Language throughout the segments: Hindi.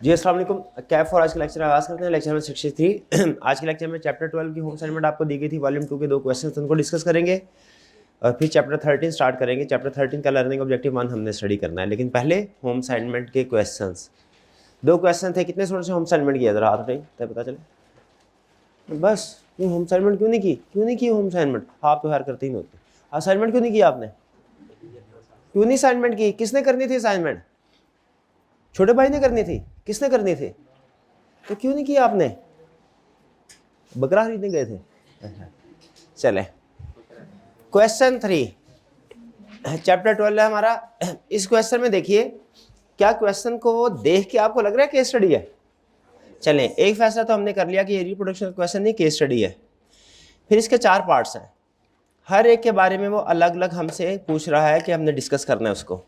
जी अस्सलाम वालेकुम। कैफ और आज का लेक्चर आगाज़ करते हैं। Lecture number 63। आज के लेक्चर में चैप्टर 12 की होम असाइनमेंट आपको दी गई थी। वॉल्यूम 2 के 2 क्वेश्चन उनको डिस्कस करेंगे और फिर चैप्टर 13 स्टार्ट करेंगे। चैप्टर 13 का लर्निंग ऑब्जेक्टिव 1 हमने स्टडी करना है, लेकिन पहले होम असाइनमेंट के क्वेश्चंस। 2 क्वेश्चन थे। कितने स्टूडेंट्स ने होम असाइनमेंट किया जरा हाथ नहीं तब पता चले। बस क्यों होम असाइनमेंट क्यों नहीं की होम असाइनमेंट? आप तो खैर करते ही नहीं होते। असाइनमेंट क्यों नहीं किया आपने? क्यों नहीं असाइनमेंट की? किसने करनी थी असाइनमेंट? छोटे भाई ने करनी थी। किसने करनी थी? तो क्यों नहीं किया आपने? बकरा खरीदने गए थे। चले क्वेश्चन 3 चैप्टर 12 है हमारा। इस क्वेश्चन में देखिए, क्या क्वेश्चन को देख के आपको लग रहा है केस स्टडी है? चलें, एक फैसला तो हमने कर लिया कि ये रिप्रोडक्शन क्वेश्चन नहीं, केस स्टडी है। फिर इसके 4 पार्ट्स हैं। हर एक के बारे में वो अलग अलग हमसे पूछ रहा है कि हमने डिस्कस करना है उसको।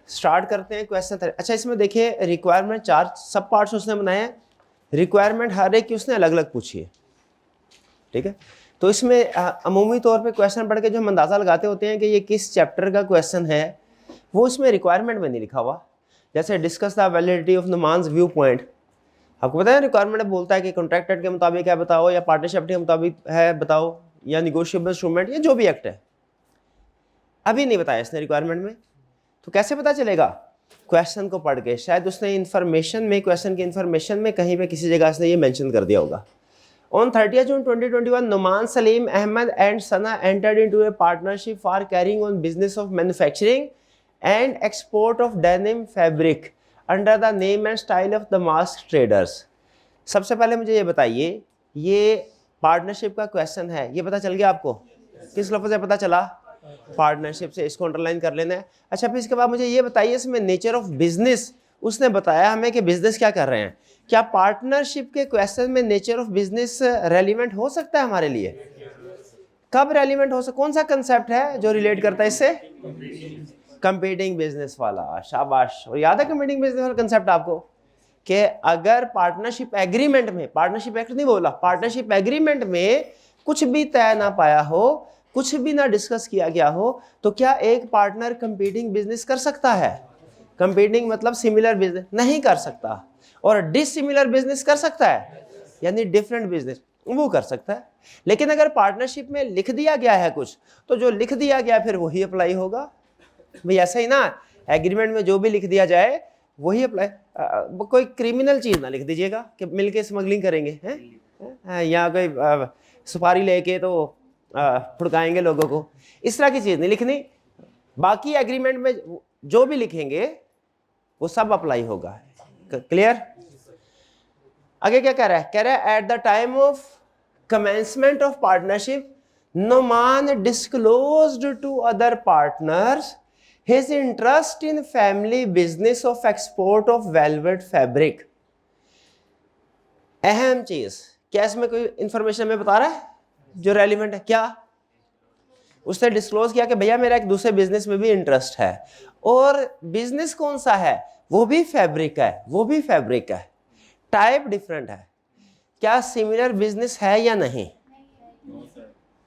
स्टार्ट करते हैं क्वेश्चन 3। अच्छा, इसमें देखिए रिक्वायरमेंट 4 सब पार्ट्स उसने बनाए हैं। रिक्वायरमेंट हर एक की उसने अलग अलग पूछी है, ठीक है। तो इसमें अमूमी तौर पे क्वेश्चन पढ़ के जो हम अंदाज़ा लगाते होते हैं कि ये किस चैप्टर का क्वेश्चन है, वो इसमें रिक्वायरमेंट में नहीं लिखा हुआ। जैसे discuss the validity of Numan's view point, आपको पता है रिक्वायरमेंट बोलता है कि कॉन्ट्रैक्ट एक्ट के मुताबिक है बताओ, या पार्टनरशिप के मुताबिक है बताओ, या निगोशिएबल इंस्ट्रूमेंट, या जो भी एक्ट है। अभी नहीं बताया इसने रिक्वायरमेंट में, तो कैसे पता चलेगा? क्वेश्चन को पढ़ के। शायद उसने इन्फॉर्मेशन में, क्वेश्चन की इन्फॉर्मेशन में कहीं पे किसी जगह उसने ये मेंशन कर दिया होगा। On 30th June 2021, Noman Salim Ahmed and Sana entered into a partnership for carrying on business of manufacturing and export of denim fabric under the name and style of the Mask Traders. सबसे पहले मुझे ये बताइए, ये पार्टनरशिप का क्वेश्चन है, ये पता चल गया आपको? किस लफ्ज़ से पता चला? पार्टनरशिप से। इसको अंडरलाइन कर लेना है। अच्छा, फिर इसके बाद मुझे ये बताइए, इसमें नेचर ऑफ बिजनेस उसने बताया हमें कि बिजनेस क्या कर रहे हैं। क्या पार्टनरशिप के क्वेश्चन में नेचर ऑफ बिजनेस रेलिवेंट हो सकता है हमारे लिए? कब रेलिवेंट हो सकता? कौन सा कंसेप्ट है जो रिलेट करता है इससे? कंपीटिंग बिजनेस वाला। शाबाश। और याद है कंपीटिंग बिजनेस वाला कंसेप्ट आपको, कि अगर पार्टनरशिप एग्रीमेंट में, पार्टनरशिप एक्ट नहीं बोला, पार्टनरशिप एग्रीमेंट में कुछ भी तय ना पाया हो, कुछ भी ना डिस्कस किया गया हो, तो क्या एक पार्टनर कंपीटिंग बिजनेस कर सकता है? कंपीटिंग मतलब सिमिलर बिजनेस नहीं कर सकता, और डिसिमिलर बिजनेस कर सकता है, यानी डिफरेंट बिजनेस वो कर सकता है। लेकिन अगर पार्टनरशिप में लिख दिया गया है कुछ, तो जो लिख दिया गया फिर वही अप्लाई होगा। भाई ऐसा ही ना, एग्रीमेंट में जो भी लिख दिया जाए वही अप्लाई। कोई क्रिमिनल चीज ना लिख दीजिएगा कि मिलके स्मगलिंग करेंगे हैं, या कोई सुपारी लेके तो फुड़काएंगे लोगों को, इस तरह की चीज नहीं लिखनी। बाकी एग्रीमेंट में जो भी लिखेंगे वो सब अप्लाई होगा। क्लियर? आगे क्या कह रहा है? कह रहा है at the time of commencement of partnership, Noman disclosed to other partners his interest in family business of export of velvet fabric. अहम चीज क्या इसमें कोई इंफॉर्मेशन में बता रहा है जो रेलिवेंट है? क्या उसने डिस्क्लोज किया कि भैया मेरा एक दूसरे बिजनेस में भी इंटरेस्ट है, और बिजनेस कौन सा है? वो भी फैब्रिक है, वो भी फैब्रिक है, टाइप डिफरेंट है। क्या सिमिलर बिजनेस है या नहीं?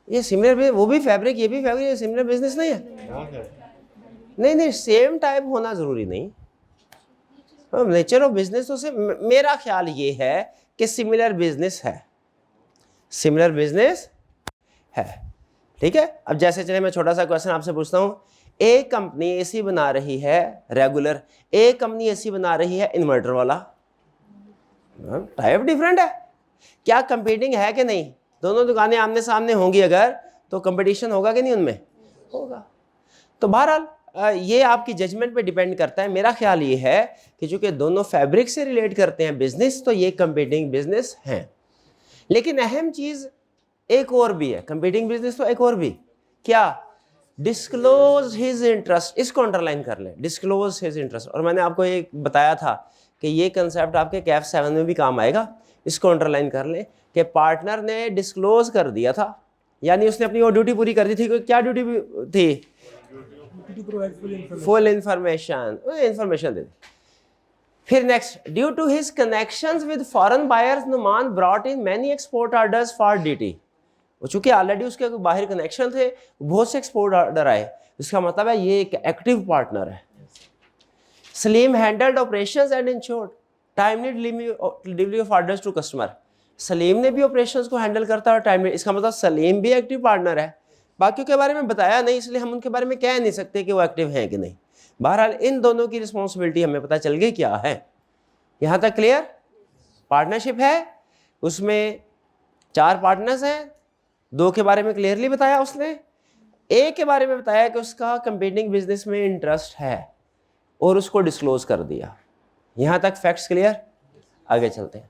ये सिमिलर, वो भी फैब्रिक, ये भी फैब्रिक, ये सिमिलर बिजनेस नहीं है। नहीं, सेम टाइप होना जरूरी नहीं। नेचर ऑफ बिजनेस तो से मेरा ख्याल ये है कि सिमिलर बिजनेस है, सिमिलर बिजनेस है, ठीक है। अब जैसे चले मैं छोटा सा क्वेश्चन आपसे पूछता हूं, एक कंपनी एसी बना रही है रेगुलर, एक कंपनी एसी बना रही है इन्वर्टर वाला, टाइप डिफरेंट है। क्या कंपीटिंग है कि नहीं? दोनों दुकानें आमने सामने होंगी अगर, तो कंपटीशन होगा कि नहीं? उनमें होगा। तो बहरहाल ये आपकी जजमेंट पे डिपेंड करता है। मेरा ख्याल ये है कि चूंकि दोनों फैब्रिक से रिलेट करते हैं बिजनेस, तो ये कंपीटिंग बिजनेस हैं। लेकिन अहम चीज एक और भी है, कंपीटिंग बिजनेस तो एक और भी, क्या? Disclose his interest. इसको अंडरलाइन कर लें, डिस्क्लोज हिज इंटरेस्ट। और मैंने आपको एक बताया था कि ये कंसेप्ट आपके कैफ 7 में भी काम आएगा। इसको अंडरलाइन कर लें कि पार्टनर ने डिस्क्लोज कर दिया था, यानी उसने अपनी वो ड्यूटी पूरी कर दी थी। क्या ड्यूटी थी? फुल इंफॉर्मेशन दे दी। फिर next, due to his connections with foreign buyers, Numan brought in many export orders for DT. चूंकि ऑलरेडी उसके बाहर कनेक्शन थे, बहुत से एक्सपोर्ट ऑर्डर आए, इसका मतलब है ये एक एक्टिव पार्टनर है। Salim handled operations and insured timely delivery of orders to customer. Salim ने भी ऑपरेशंस को हैंडल करता है और टाइमली, इसका मतलब सलीम भी एक्टिव पार्टनर है। बाकियों के बारे में बताया नहीं, इसलिए हम उनके बारे में कह नहीं सकते कि वो एक्टिव हैं कि नहीं। बहरहाल इन दोनों की रिस्पॉन्सिबिलिटी हमें पता चल गई क्या है। यहाँ तक क्लियर? पार्टनरशिप है, उसमें 4 पार्टनर्स हैं, 2 के बारे में क्लियरली बताया उसने, एक के बारे में बताया कि उसका कंपीटिंग बिजनेस में इंटरेस्ट है और उसको डिस्क्लोज कर दिया। यहाँ तक फैक्ट्स क्लियर? आगे चलते हैं।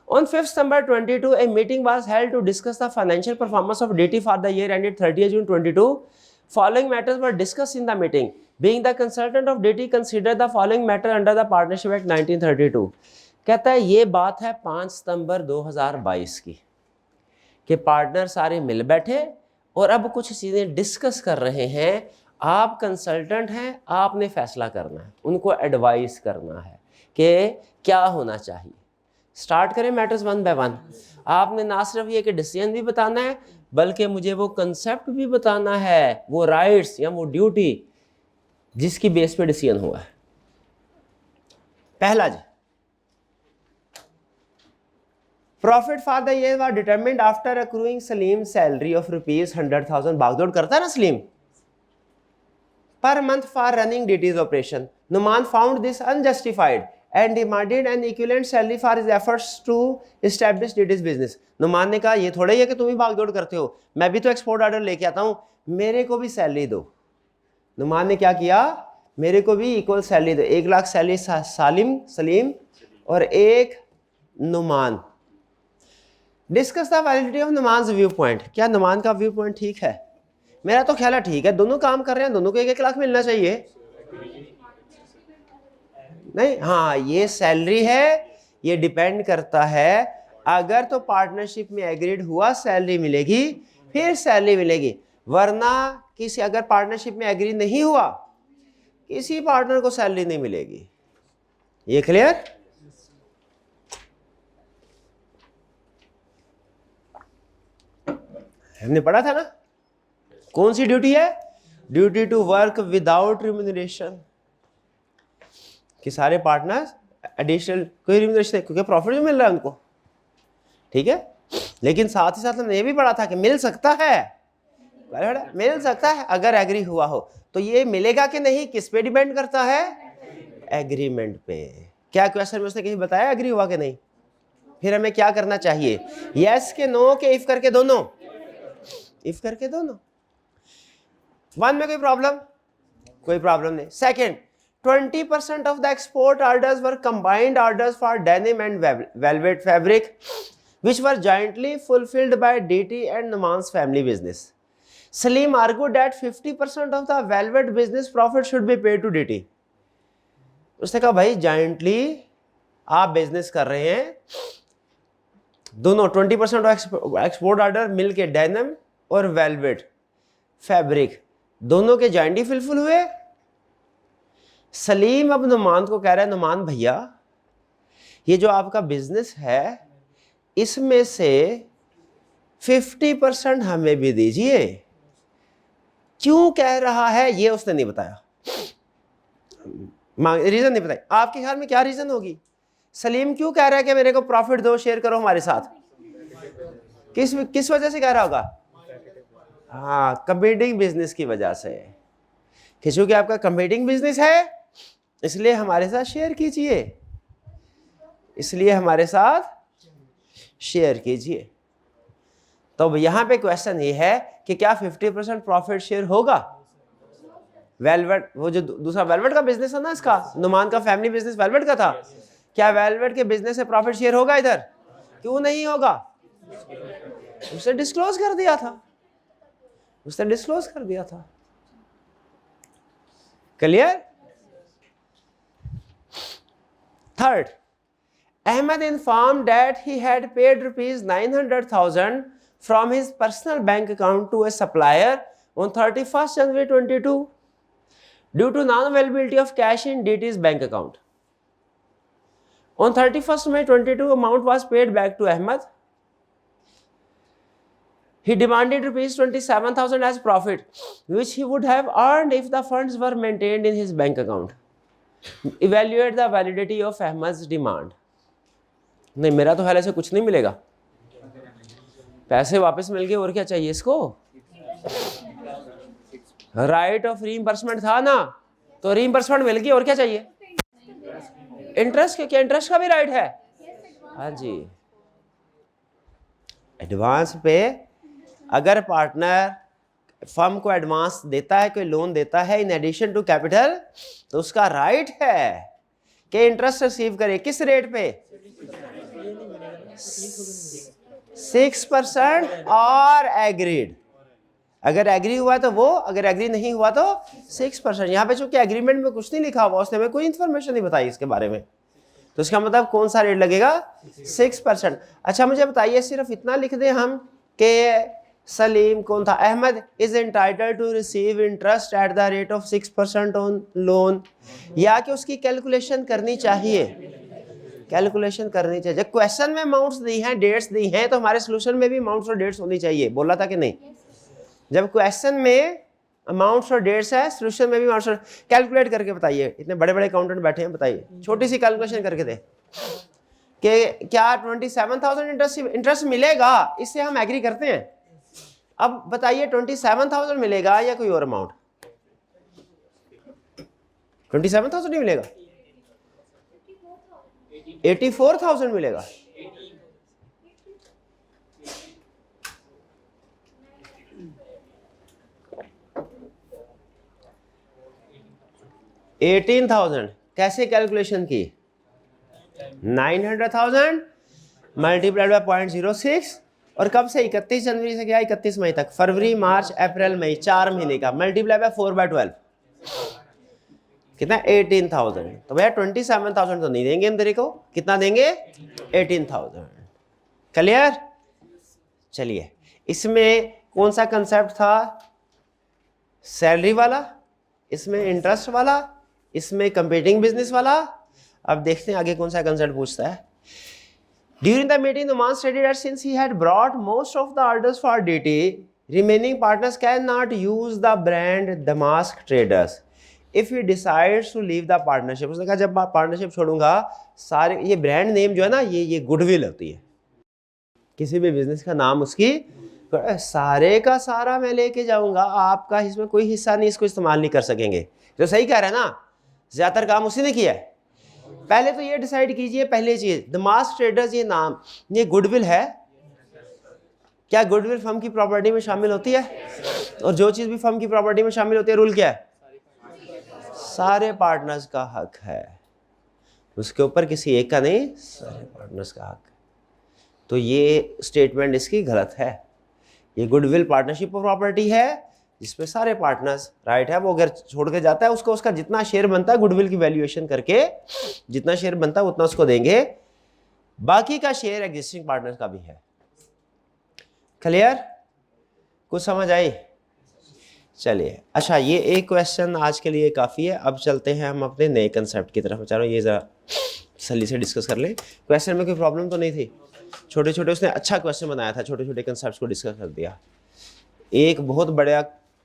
On 5th September 22, a meeting was held to discuss the financial performance of DT for the year ended 30th June 22. Following matters were discussed in the meeting. Being the consultant of DT, considered the following matter under the Partnership Act 1932. कहता है ये बात है 5 सितंबर 2022 की कि पार्टनर सारे मिल बैठे और अब कुछ चीज़ें डिस्कस कर रहे हैं। आप कंसल्टेंट हैं, आपने फैसला करना है, उनको एडवाइस करना है कि क्या होना चाहिए। स्टार्ट करें मैटर्स वन बाय वन। आपने ना सिर्फ ये कि डिसीजन भी बताना है, बल्कि मुझे वो कंसेप्ट भी बताना है, वो राइट्स या वो ड्यूटी जिसकी बेस पे डिसीजन हुआ है। पहला जी, profit for the year was determined after accruing Salim salary of ₹100,000। भागदौड़ करता है ना Salim per month for running DT's operation. Numan found this unjustified and demanded an equivalent salary for his efforts to establish DT's business। Numan ने कहा ये थोड़ा ही है कि तुम ही भागदौड़ करते हो, मैं भी तो एक्सपोर्ट ऑर्डर लेके आता हूं, मेरे को भी सैलरी दो। नुमान ने क्या किया? मेरे को भी इक्वल सैलरी दो। 1 लाख सैलरी सलीम और 1 Numan. Discuss the validity of Numan's view point. क्या नुमान का व्यू पॉइंट ठीक है? मेरा तो ख्याल है ठीक है, दोनों काम कर रहे हैं, दोनों को 1-1 लाख मिलना चाहिए। नहीं, हाँ ये सैलरी है, ये डिपेंड करता है। अगर तो पार्टनरशिप में एग्रीड हुआ सैलरी मिलेगी, फिर सैलरी मिलेगी, वरना किसी अगर पार्टनरशिप में एग्री नहीं हुआ किसी पार्टनर को सैलरी नहीं मिलेगी। ये क्लियर? हमने पढ़ा था ना, कौन सी ड्यूटी है? Duty to work without remuneration, कि सारे पार्टनर्स एडिशनल कोई रिम्यूनरेशन, क्योंकि प्रॉफिट भी मिल रहा है उनको, ठीक है। लेकिन साथ ही साथ हमने ये भी पढ़ा था कि मिल सकता है, मिल सकता है अगर एग्री हुआ हो। तो ये मिलेगा कि नहीं किस पे डिपेंड करता है? एग्रीमेंट पे। क्या क्वेश्चन में उसने कहीं बताया एग्री हुआ कि नहीं? फिर हमें क्या करना चाहिए? यस के नो के इफ करके दोनों, इफ करके दोनों। 1 में कोई प्रॉब्लम? कोई प्रॉब्लम नहीं। Second, 20% of the export orders were combined orders for denim and velvet fabric, which were jointly fulfilled by DT and Numan's family business. Salim argued that 50% of the velvet business profit should be paid to DT. उसने कहा भाई जॉइंटली आप बिजनेस कर रहे हैं, दोनों 20% एक्सपोर्ट ऑर्डर मिलके डेनिम और वेलवेट फैब्रिक दोनों के जॉइंटली फुलफिल हुए। सलीम अब नुमान को कह रहा है, नुमान भैया ये जो आपका बिजनेस है इसमें से 50% हमें भी दीजिए। क्यों कह रहा है ये उसने नहीं बताया, रीजन नहीं बताया। आपके ख्याल में क्या रीजन होगी? सलीम क्यों कह रहा है कि मेरे को प्रॉफिट दो, शेयर करो हमारे साथ? किस वजह से कह रहा होगा? हाँ, कंपीटिंग बिजनेस की वजह से। क्योंकि आपका कंपीटिंग बिजनेस है इसलिए हमारे साथ शेयर कीजिए, इसलिए हमारे साथ शेयर कीजिए। तो यहाँ पे क्वेश्चन ये है कि क्या 50% प्रॉफिट शेयर होगा? वेलवेट, वो जो दूसरा वेलवेट का बिजनेस है ना, इसका नुमान का फैमिली बिजनेस वेलवेट का था, क्या वेलवेट के बिजनेस से प्रॉफिट शेयर होगा इधर? क्यों नहीं होगा? उसने डिस्क्लोज कर दिया था, उसने डिस्क्लोज कर दिया था। Clear? Third, Ahmed informed that he had paid ₹900,000 from his personal bank account to a supplier on 31st January 22 due to non-availability of cash in DT's bank account. On 31st May 22, amount was paid back to Ahmed. He demanded ₹27,000 as profit, which he would have earned if the funds were maintained in his bank account. Evaluate the validity of Ahmed demand. नहीं, मेरा तो ख्याल से कुछ नहीं मिलेगा, पैसे वापस मिल गए, और क्या चाहिए इसको। राइट ऑफ रीइंबर्समेंट था ना, तो रीइंबर्समेंट मिल गई, और क्या चाहिए। इंटरेस्ट, क्या इंटरेस्ट का भी राइट है। हाँ जी, एडवांस पे अगर पार्टनर फर्म को एडवांस देता है, कोई लोन देता है इन एडिशन टू कैपिटल, तो उसका राइट है कि इंटरेस्ट रिसीव करे। किस रेट पे, 6% और एग्रीड। अगर एग्री हुआ तो वो, अगर एग्री नहीं हुआ तो 6%। यहाँ पे चूंकि एग्रीमेंट में कुछ नहीं लिखा हुआ, उसने हमें कोई इन्फॉर्मेशन नहीं बताई इसके बारे में, तो इसका मतलब कौन सा रेट लगेगा, 6%। अच्छा मुझे बताइए, सिर्फ इतना लिख दें हम कि सलीम कौन था, Ahmed is entitled to receive interest at the rate of 6% on loan, या कि उसकी कैलकुलेशन करनी चाहिए। कैलकुलेशन करनी चाहिए। जब क्वेश्चन में अमाउंट्स दी हैं, डेट्स दी हैं, तो हमारे सोल्यूशन में भी अमाउंट्स और डेट्स होनी चाहिए। बोला था कि नहीं। जब क्वेश्चन में अमाउंट्स और डेट्स है, सोल्यूशन में भी अमाउंट्स। कैलकुलेट करके बताइए, इतने बड़े बड़े अकाउंटेंट बैठे हैं, बताइए छोटी सी कैलकुलेशन करके दे कि क्या 27,000 इंटरेस्ट मिलेगा, इससे हम एग्री करते हैं। अब बताइए 27,000 मिलेगा या कोई और अमाउंट। 27,000 नहीं मिलेगा, 84,000 मिलेगा। $18,000 कैसे कैलकुलेशन की, 900,000 मल्टीप्लाइड बाय 0.06, और कब से, 31 जनवरी से क्या 31 मई तक, फरवरी मार्च अप्रैल मई, 4 महीने का, मल्टीप्लाई बाय 4/12 कितना, 18,000। तो भैया 27,000 तो नहीं देंगे हम तेरे को, कितना देंगे, 18,000। क्लियर। चलिए, इसमें कौन सा कंसेप्ट था, सैलरी वाला, इसमें इंटरेस्ट वाला, इसमें कंपीटिंग बिजनेस वाला। अब देखते हैं आगे कौन सा कंसेप्ट पूछता है। During the meeting, the man stated that since he had brought most of the orders for DT, remaining partners cannot use the brand Damask Traders if he decides to leave the partnership. उसने कहा जब मैं पार्टनरशिप छोड़ूंगा, सारे ये ब्रांड नेम जो है ना, ये गुडविल होती है, किसी भी बिजनेस का नाम उसकी, सारे का सारा मैं लेके जाऊंगा, आपका इसमें कोई हिस्सा नहीं, इसको इस्तेमाल नहीं कर सकेंगे। तो सही कह रहा है ना, ज्यादातर काम उसी ने किया है। पहले तो ये डिसाइड कीजिए, पहले चीज, दमास्क ट्रेडर्स ये नाम, ये गुडविल है क्या, गुडविल फर्म की प्रॉपर्टी में शामिल होती है, और जो चीज भी फर्म की प्रॉपर्टी में शामिल होती है, रूल क्या है, सारे पार्टनर्स का हक है, उसके ऊपर किसी एक का नहीं, सारे पार्टनर्स का हक है। तो ये स्टेटमेंट इसकी गलत है। ये गुडविल पार्टनरशिप प्रॉपर्टी है जिसमें सारे पार्टनर्स राइट है। वो अगर छोड़ के जाता है, उसको उसका जितना शेयर बनता है गुडविल की वैल्यूएशन करके, जितना शेयर बनता है उतना उसको देंगे, बाकी का शेयर एग्जिस्टिंग पार्टनर्स का भी है। क्लियर, कुछ समझ आई। चलिए, अच्छा ये एक क्वेश्चन आज के लिए काफ़ी है। अब चलते हैं हम अपने नए कंसेप्ट की तरफ। चलो ये ज़रा सली से डिस्कस कर लें। क्वेश्चन में कोई प्रॉब्लम तो नहीं थी, छोटे छोटे उसने अच्छा क्वेश्चन बनाया था, छोटे छोटे कंसेप्ट को डिस्कस कर दिया। एक बहुत बड़ा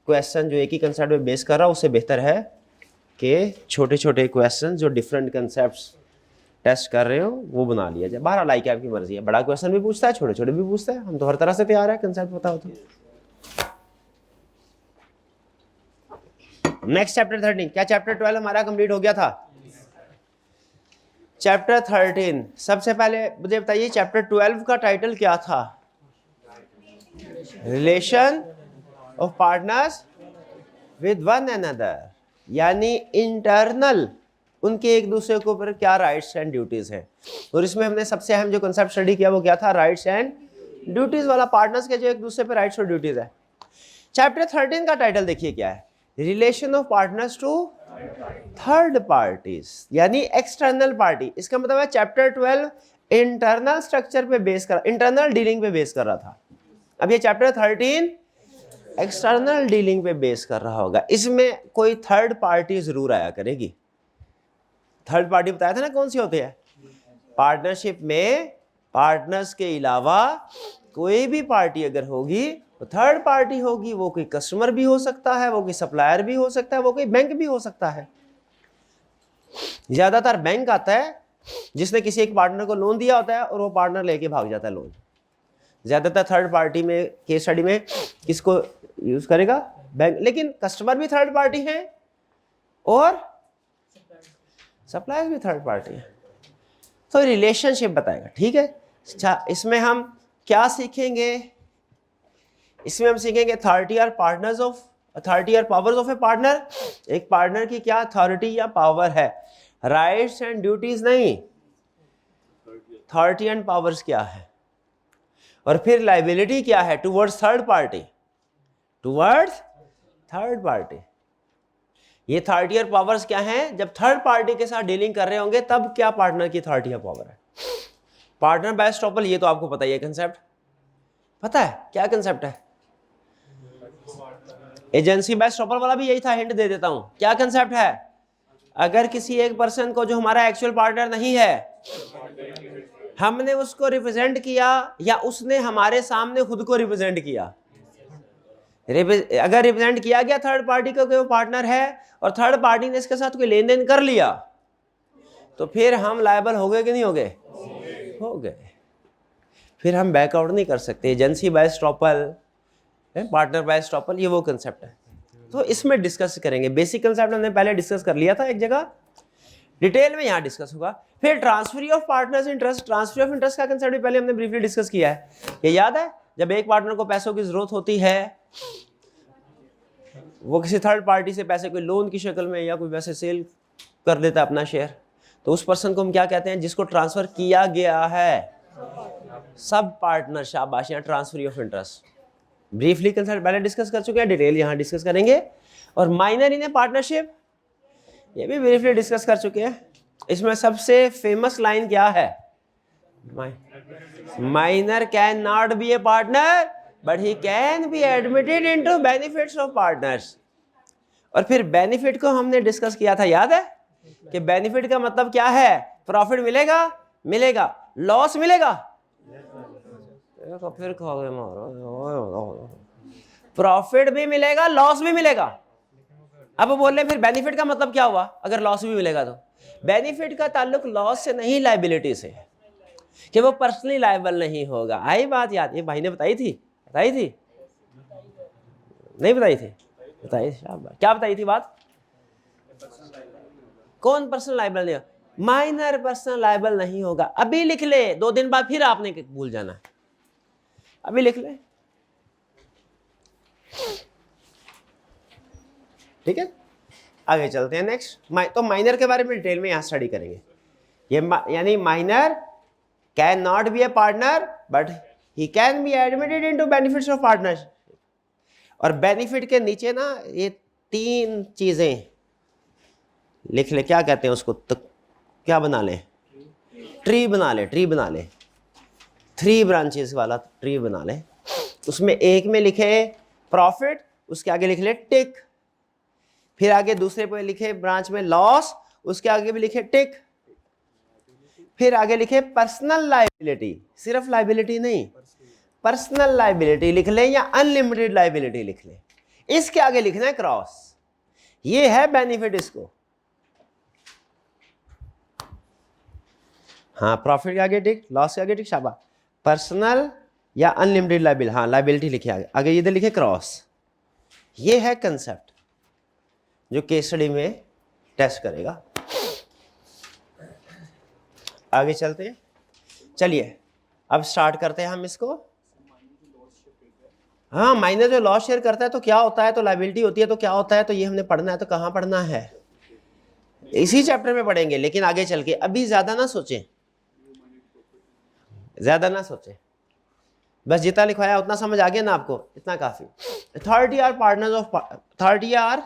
क्वेश्चन जो एक ही कंसेप्ट पे बेस कर रहा है, उससे बेहतर है कि छोटे छोटे क्वेश्चन जो डिफरेंट कंसेप्ट्स टेस्ट कर रहे हो वो बना लिया जाए। बाहर लाइक आपकी मर्जी है, बड़ा क्वेश्चन भी पूछता है, छोटे छोटे भी पूछता है, हम तो हर तरह से तैयार है, कंसेप्ट पता हो तो। नेक्स्ट चैप्टर 13, क्या चैप्टर 12 हमारा कंप्लीट हो गया था। चैप्टर 13, सबसे पहले मुझे बताइए चैप्टर 12 का टाइटल क्या था, relation of partners with one another, यानी इंटरनल उनके एक दूसरे के ऊपर क्या राइट्स एंड ड्यूटीज हैं। और इसमें हमने सबसे अहम जो कंसेप्ट स्टडी किया वो क्या था, राइट्स एंड ड्यूटीज वाला, पार्टनर्स के जो एक दूसरे पे राइट्स और ड्यूटीज है। चैप्टर 13 का टाइटल देखिए क्या है, relation of partners to third parties, यानी एक्सटर्नल पार्टी। इसका मतलब है चैप्टर 12 इंटरनल स्ट्रक्चर पे बेस कर, इंटरनल डीलिंग पे बेस कर रहा था। अब ये चैप्टर 13 एक्सटर्नल डीलिंग पे बेस कर रहा होगा। इसमें कोई थर्ड पार्टी जरूर आया करेगी। थर्ड पार्टी बताया था ना कौन सी होती है, पार्टनरशिप में पार्टनर्स के अलावा कोई भी पार्टी अगर होगी तो थर्ड पार्टी होगी। वो कोई कस्टमर भी हो सकता है, वो कोई सप्लायर भी हो सकता है, वो कोई बैंक भी हो सकता है। ज्यादातर बैंक आता है जिसने किसी एक पार्टनर को लोन दिया होता है और वो पार्टनर लेके भाग जाता है लोन। ज्यादातर थर्ड पार्टी में केस स्टडी में किसको यूज करेगा? बैंक। लेकिन कस्टमर भी थर्ड पार्टी है और सप्लायर भी थर्ड पार्टी है, तो रिलेशनशिप बताएगा। ठीक है। अच्छा, इसमें हम क्या सीखेंगे? इसमें हम सीखेंगे अथॉरिटी और पावर्स ऑफ ए पार्टनर। एक पार्टनर की क्या अथॉरिटी या पावर है, राइट्स एंड ड्यूटीज नहीं, अथॉरिटी एंड पावर्स क्या है, और फिर लाइबिलिटी क्या है टुवर्ड्स थर्ड पार्टी। ये अथॉरिटी और पावर्स क्या हैं? जब थर्ड पार्टी के साथ डीलिंग कर रहे होंगे तब क्या पार्टनर की अथॉरिटी या पावर है। पार्टनर बाय एस्टॉपल, ये तो आपको पता ही है कंसेप्ट, पता है क्या कंसेप्ट है? एजेंसी बाय एस्टॉपल वाला भी यही था, हिंट दे देता हूं। क्या कंसेप्ट है? अगर किसी एक पर्सन को जो हमारा एक्चुअल पार्टनर नहीं है, हमने उसको रिप्रेजेंट किया या उसने हमारे सामने खुद को रिप्रेजेंट किया, अगर रिप्रेजेंट किया गया थर्ड पार्टी को कि वो पार्टनर है और थर्ड पार्टी ने इसके साथ कोई लेन देन कर लिया, तो फिर हम लायबल हो गए कि नहीं हो गए? हो गए। फिर हम बैकआउट नहीं कर सकते। Agency bye estoppel, partner by estoppel, ये वो कंसेप्ट है। तो इसमें डिस्कस करेंगे। बेसिक कंसेप्ट हमने पहले डिस्कस कर लिया था एक जगह, डिटेल में यहाँ डिस्कस होगा। फिर transfer of partners interest. Transfer of interest का कंसेप्ट भी पहले हमने ब्रीफली डिस्कस किया है, ये याद है? जब एक पार्टनर को पैसों की जरूरत होती है, वो किसी थर्ड पार्टी से पैसे कोई लोन की शक्ल में या कोई वैसे सेल कर देता है अपना शेयर, तो उस पर्सन को हम क्या कहते हैं? जिसको ट्रांसफर किया गया है। सब पार्टनर, शाबाश, यहाँ transfer of interest. Briefly concept पहले डिस्कस कर चुके हैं, डिटेल यहाँ डिस्कस करेंगे। और माइनर इन ए पार्टनरशिप, ये भी ब्रीफली डिस्कस कर चुके हैं। इसमें सबसे फेमस लाइन क्या है? Minor can not be A partner but he can be admitted into benefits of partners. और फिर बेनिफिट को हमने डिस्कस किया था, याद है? कि बेनिफिट का मतलब क्या है? प्रॉफिट मिलेगा, लॉस मिलेगा, फिर प्रॉफिट भी मिलेगा, लॉस भी मिलेगा। अब बोल रहे फिर बेनिफिट का मतलब क्या हुआ अगर लॉस भी मिलेगा? तो बेनिफिट का ताल्लुक लॉस से नहीं, लायबिलिटी से है, कि वो पर्सनली लायबल नहीं होगा। आई बात याद? ये भाई ने बताई थी नहीं बताई थी? बताई। क्या बताई थी बात? कौन पर्सनल लायबल नहीं? माइनर पर्सनल लायबल नहीं होगा। अभी लिख ले, 2 दिन बाद फिर आपने भूल जाना है, अभी लिख ले। ठीक है, आगे चलते हैं नेक्स्ट। तो माइनर के बारे में डिटेल में यहां स्टडी करेंगे। ये यानी minor can not be A partner but he can be admitted into benefits of partnership. और बेनिफिट के नीचे ना ये 3 चीजें लिख ले। क्या कहते हैं उसको? तो क्या बना ले? ट्री बना ले 3 ब्रांचेस वाला ट्री बना ले। उसमें एक में लिखे प्रॉफिट, उसके आगे लिख ले टिक, फिर आगे दूसरे पे लिखे ब्रांच में लॉस, उसके आगे भी लिखे टिक, फिर आगे लिखे पर्सनल लायबिलिटी। सिर्फ लायबिलिटी नहीं, पर्सनल लायबिलिटी लिख ले या अनलिमिटेड लायबिलिटी लिख ले। इसके आगे लिखना है क्रॉस। ये है बेनिफिट इसको। हाँ, प्रॉफिट के आगे टिक, लॉस के आगे टिक, शाबाश। पर्सनल या अनलिमिटेड लायबिलिटी, हाँ लायबिलिटी लिखे आगे इधर लिखे क्रॉस। ये है कंसेप्ट जो केस स्टडी में टेस्ट करेगा। आगे चलते हैं, चलिए अब स्टार्ट करते हैं हम इसको। हाँ, माइनर जो लॉस शेयर करता है तो क्या होता है, तो लायबिलिटी होती है तो क्या होता है, तो ये हमने पढ़ना है। तो कहाँ पढ़ना है? इसी चैप्टर में पढ़ेंगे, लेकिन आगे चल के। अभी ज्यादा ना सोचें, बस जितना लिखवाया उतना समझ आ गया ना आपको, इतना काफी। Authority or partners of, authority or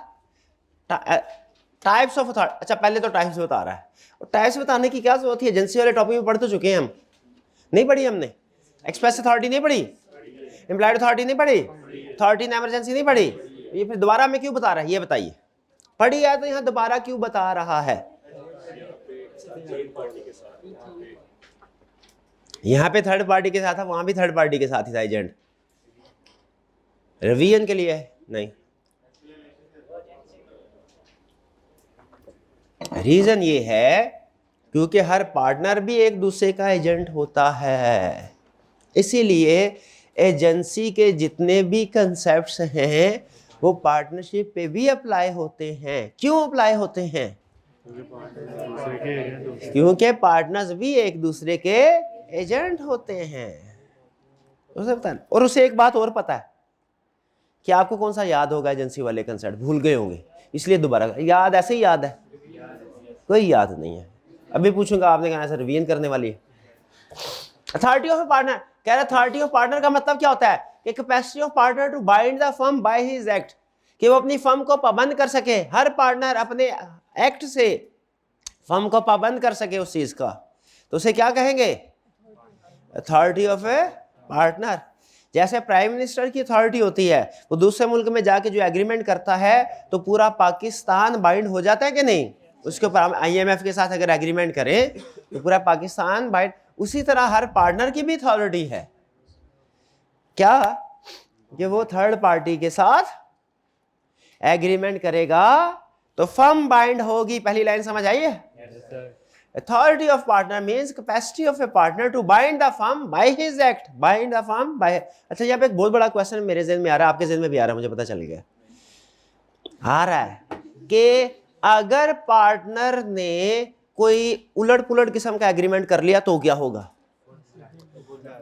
types of authority. अच्छा, पहले तो टाइप्स बता रहा है, और टाइप्स बताने की क्या जरूरत है? एजेंसी वाले टॉपिक में पढ़ तो चुके हैं हम, नहीं पढ़ी हमने? एक्सप्रेस अथॉरिटी नहीं पढ़ी, एम्प्लॉयड अथॉरिटी नहीं पढ़ी, अथॉरिटी इन इमरजेंसी नहीं पढ़ी। ये फिर दोबारा में क्यों बता रहा है, ये बताइए। पढ़ी है तो यहाँ दोबारा क्यों बता रहा है? यहाँ पे थर्ड पार्टी के साथ था, वहां भी थर्ड पार्टी के साथ ही था एजेंट। रिवीजन के लिए नहीं। रीजन ये है क्योंकि हर पार्टनर भी एक दूसरे का एजेंट होता है, इसीलिए एजेंसी के जितने भी कंसेप्ट्स हैं वो पार्टनरशिप पे भी अप्लाई होते हैं। क्यों अप्लाई होते हैं? क्योंकि पार्टनर्स भी एक दूसरे के एजेंट होते हैं। उसे पता है, और उसे एक बात और पता है कि आपको कौन सा याद होगा एजेंसी वाले कंसेप्ट, भूल गए होंगे, इसलिए दोबारा याद, ऐसे ही याद है, कोई याद नहीं है। अभी पूछूंगा, आपने कहा सर रिवीजन करने वाली है। अथॉरिटी ऑफ ए पार्टनर, कह रहा अथॉरिटी ऑफ पार्टनर का मतलब क्या होता है कि capacity of partner to bind the firm by his act, कि वो अपनी फर्म को पाबंद कर सके, हर पार्टनर अपने एक्ट से फर्म को पाबंद कर सके उस चीज का, तो उसे क्या कहेंगे? Authority of a partner. जैसे प्राइम मिनिस्टर की अथॉरिटी होती है, वो दूसरे मुल्क में जाके जो एग्रीमेंट करता है तो पूरा पाकिस्तान बाइंड हो जाता है कि नहीं? उसके ऊपर हम IMF के साथ अगर एग्रीमेंट करें तो पूरा पाकिस्तान बाइंड। उसी तरह हर पार्टनर की भी अथॉरिटी है क्या कि वो थर्ड पार्टी के साथ एग्रीमेंट करेगा तो फर्म बाइंड होगी। पहली लाइन समझ आई है? Authority of partner means capacity of a partner to bind the firm by his act, bind the firm by. अच्छा, यहाँ पे एक बहुत बड़ा क्वेश्चन मेरे ज़हन में आ रहा है, आपके ज़हन में भी आ रहा है, मुझे पता चल गया आ रहा है कि अगर पार्टनर ने कोई उलट पुलट किस्म का एग्रीमेंट कर लिया तो क्या होगा?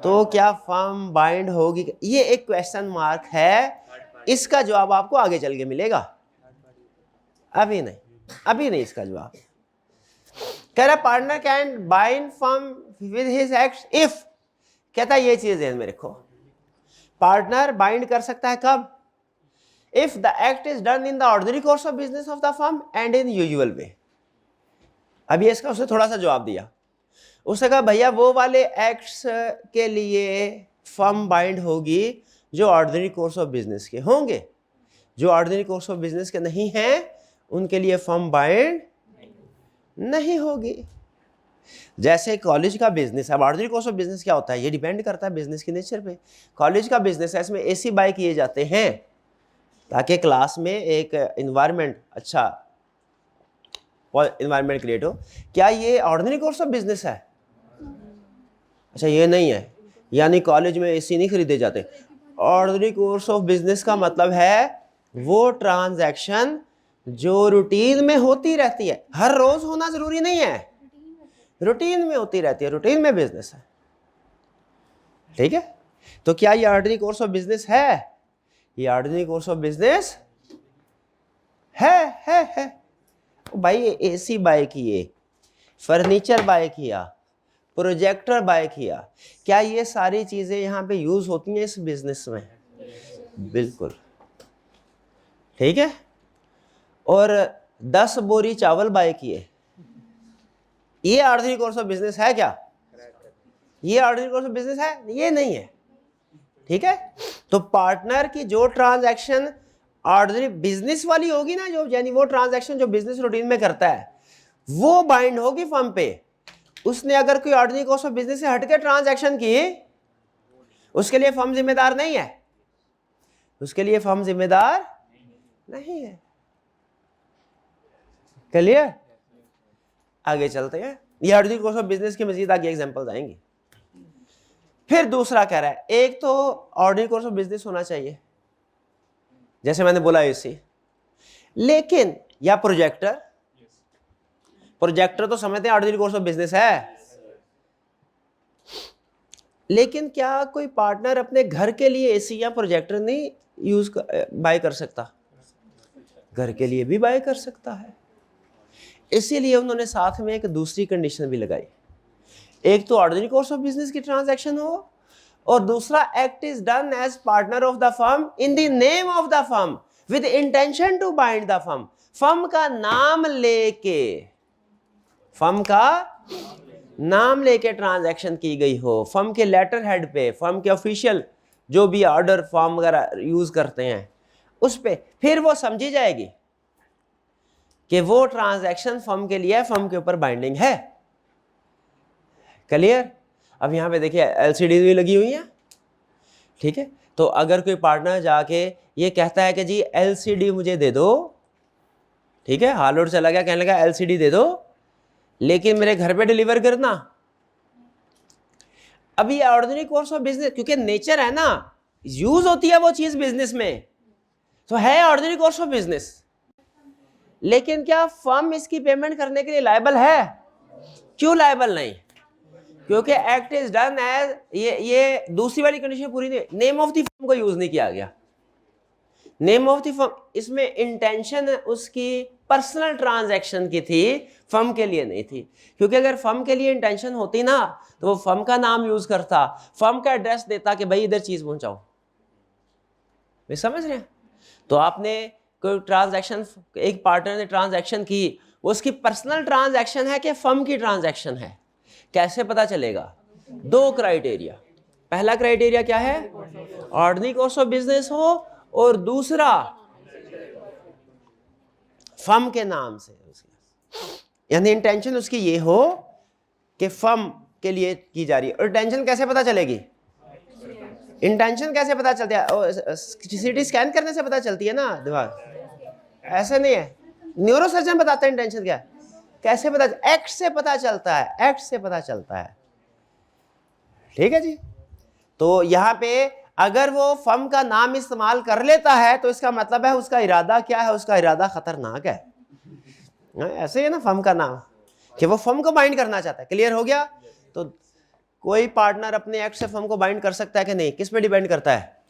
तो क्या फर्म बाइंड होगी? ये एक क्वेश्चन मार्क है, इसका जवाब आपको आगे चल के मिलेगा, अभी नहीं, अभी नहीं इसका जवाब। कह रहा partner can bind firm with his act if, कहता है ये चीज ध्यान में रखो, पार्टनर बाइंड कर सकता है कब? If the act is done in the ordinary course of business of the firm and in usual way. अभी इसका उसने थोड़ा सा जवाब दिया, उसने कहा भैया वो वाले एक्ट्स के लिए फर्म बाइंड होगी जो ऑर्डिनरी कोर्स ऑफ बिजनेस के होंगे, जो ऑर्डिनरी कोर्स ऑफ बिजनेस के नहीं हैं उनके लिए फर्म बाइंड नहीं होगी। जैसे कॉलेज का बिजनेस, अब ऑर्डिनरी कोर्स ऑफ बिजनेस क्या होता है, ये डिपेंड करता है बिजनेस के नेचर पे। कॉलेज का बिजनेस है, इसमें AC बाय किए जाते हैं ताकि क्लास में एक इन्वायरमेंट, अच्छा इन्वायरमेंट क्रिएट हो। क्या ये ऑर्डिनरी कोर्स ऑफ बिजनेस है? अच्छा, ये नहीं है, यानी कॉलेज में AC नहीं खरीदे जाते। ऑर्डिनरी कोर्स ऑफ बिजनेस का मतलब है वो ट्रांजैक्शन जो रूटीन में होती रहती है, हर रोज होना जरूरी नहीं है, रूटीन में होती रहती है, रूटीन में बिजनेस है, ठीक है? तो क्या ये ऑर्डिनरी कोर्स ऑफ बिजनेस है? ये ऑर्डिनरी कोर्स ऑफ बिजनेस है। भाई AC बाय किए, फर्नीचर बाय किया, प्रोजेक्टर बाय किया, क्या ये सारी चीजें यहाँ पे यूज होती हैं इस बिजनेस में? बिल्कुल, ठीक है। और 10 बोरी चावल बाय किए, ये ऑर्डिनरी कोर्स ऑफ बिजनेस है क्या? ये ऑर्डिनरी कोर्स ऑफ बिजनेस है? ये नहीं है, ठीक है। तो पार्टनर की जो ट्रांजैक्शन ऑर्डिनरी बिजनेस वाली होगी ना, जो यानी वो ट्रांजैक्शन जो बिजनेस रूटीन में करता है वो बाइंड होगी फर्म पे। उसने अगर कोई ऑर्डिनरी कोर्स ऑफ बिजनेस से हटके ट्रांजैक्शन की, उसके लिए फर्म जिम्मेदार नहीं है, उसके लिए फर्म जिम्मेदार नहीं है। क्लियर? आगे चलते हैं, ये ऑर्डिनरी कोर्स ऑफ बिजनेस की मजीद आगे एग्जांपल्स आएंगी। फिर दूसरा कह रहा है, एक तो ऑर्डिनरी कोर्स ऑफ बिजनेस होना चाहिए जैसे मैंने बोला AC, लेकिन या प्रोजेक्टर, प्रोजेक्टर तो समझते हैं ऑर्डिनरी कोर्स ऑफ बिजनेस है, लेकिन क्या कोई पार्टनर अपने घर के लिए AC या प्रोजेक्टर नहीं बाय कर सकता? घर के लिए भी बाय कर सकता है। इसीलिए उन्होंने साथ में एक दूसरी कंडीशन भी लगाई, एक तो ऑर्डिनरी कोर्स ऑफ बिजनेस की ट्रांजैक्शन हो, और दूसरा act is done as partner of the firm in the name of the firm with intention to bind the firm. Firm का नाम लेके, फर्म का नाम लेके ट्रांजैक्शन की गई हो, फर्म के लेटर हेड पे, फर्म के ऑफिशियल जो भी ऑर्डर फॉर्म वगैरह यूज करते हैं उस पे, फिर वो समझी जाएगी कि वो ट्रांजैक्शन फर्म के लिए, फर्म के ऊपर बाइंडिंग है। क्लियर? अब यहाँ पे देखिए LCD भी लगी हुई है, ठीक है। तो अगर कोई पार्टनर जाके ये कहता है कि जी LCD मुझे दे दो, ठीक है, हाल और चला गया, कहने लगा एलसीडी दे दो लेकिन मेरे घर पे डिलीवर करना। अभी ऑर्डिनरी कोर्स ऑफ बिजनेस, क्योंकि नेचर है ना, यूज होती है वो चीज बिजनेस में, तो है ऑर्डिनरी कोर्स ऑफ बिजनेस। लेकिन क्या फर्म इसकी पेमेंट करने के लिए लायबल है? क्यों लायबल नहीं? क्योंकि एक्ट इज डन एज, ये दूसरी वाली कंडीशन पूरी नहीं, नेम ऑफ द फर्म को यूज नहीं किया गया। नेम ऑफ द फर्म, इसमें इंटेंशन उसकी पर्सनल ट्रांजैक्शन की थी, फर्म के लिए नहीं थी। क्योंकि अगर फर्म के लिए इंटेंशन होती ना तो वो फर्म का नाम यूज करता, फर्म का एड्रेस देता कि भाई इधर चीज पहुंचाओ। वे समझ रहे हैं? तो आपने कोई ट्रांजैक्शन, एक पार्टनर ने ट्रांजैक्शन की, उसकी पर्सनल ट्रांजैक्शन है कि फर्म की ट्रांजैक्शन है, कैसे पता चलेगा? दो क्राइटेरिया। पहला क्राइटेरिया क्या है? ऑर्डिनरी कोर्स ऑफ बिजनेस हो, और दूसरा फर्म के नाम से, यानी इंटेंशन उसकी ये हो कि फर्म के लिए की जा रही है। और इंटेंशन कैसे पता चलेगी? इंटेंशन कैसे पता चलती है? सीटी स्कैन करने से पता चलती है ना दिमाग, ऐसे नहीं है। न्यूरोसर्जन बताते हैं इंटेंशन क्या, कैसे पता? एक्ट से पता चलता है, एक्ट से पता चलता है। ठीक है जी। तो यहाँ पे अगर वो फर्म का नाम इस्तेमाल कर लेता है तो इसका मतलब है उसका इरादा क्या है? उसका इरादा खतरनाक है। ऐसे है ना, फर्म का नाम कि वो फर्म को बाइंड करना चाहता है। क्लियर हो गया? तो कोई पार्टनर अपने एक्ट से फर्म को बाइंड कर सकता है कि नहीं? किस पे डिपेंड करता है?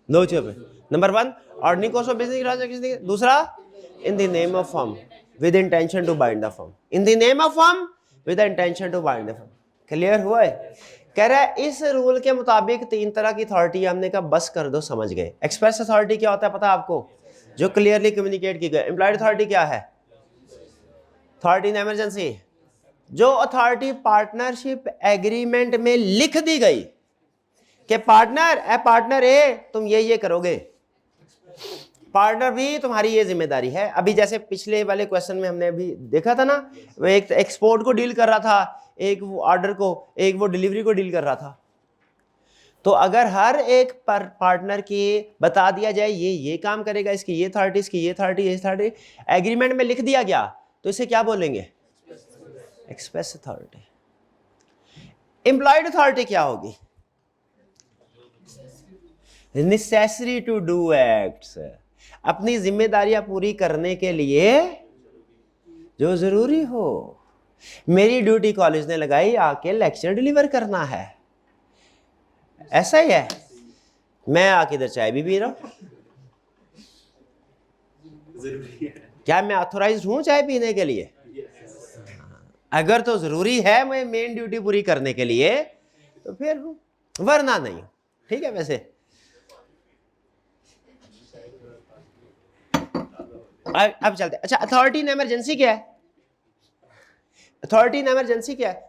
दो चीजों पे। Number 1 ordinary course of business transaction, दूसरा in the name of firm with intention to bind the firm, in the name of firm with intention to bind the firm. Clear हुआ है? कह रहा है इस रूल के मुताबिक 3 तरह की अथॉरिटी, हमने कहा बस कर दो, समझ गए। एक्सप्रेस अथॉरिटी क्या होता है पता है आपको? जो क्लियरली कम्युनिकेट की गई। एम्प्लॉयड अथॉरिटी क्या है? अथॉरिटी इन इमरजेंसी, जो अथॉरिटी पार्टनरशिप एग्रीमेंट में लिख दी गई कि पार्टनर ए तुम ये करोगे, पार्टनर बी तुम्हारी ये जिम्मेदारी है। अभी जैसे पिछले वाले क्वेश्चन में हमने अभी देखा था ना, वो एक एक्सपोर्ट को डील कर रहा था, एक वो ऑर्डर को, एक वो डिलीवरी को डील कर रहा था। तो अगर हर एक पार्टनर की बता दिया जाए ये काम करेगा, इसकी ये अथॉरिटी, इसकी ये अथॉरिटी, ये अथॉरिटी एग्रीमेंट में लिख दिया गया, तो इसे क्या बोलेंगे? Express authority. एम्प्लॉयड अथॉरिटी क्या होगी? नेसेसरी टू डू एक्ट्स, अपनी जिम्मेदारियां पूरी करने के लिए जो जरूरी हो। मेरी ड्यूटी कॉलेज ने लगाई, आके लेक्चर डिलीवर करना है, ऐसा ही है। मैं आके इधर चाय भी पी रहा हूं, क्या मैं ऑथोराइज्ड हूं चाय पीने के लिए? अगर तो जरूरी है मैं मेन ड्यूटी पूरी करने के लिए तो फिर हूं, वरना नहीं। ठीक है? वैसे अब चलते हैं। अच्छा, अथॉरिटी इन इमरजेंसी क्या है? अथॉरिटी इन इमरजेंसी क्या है?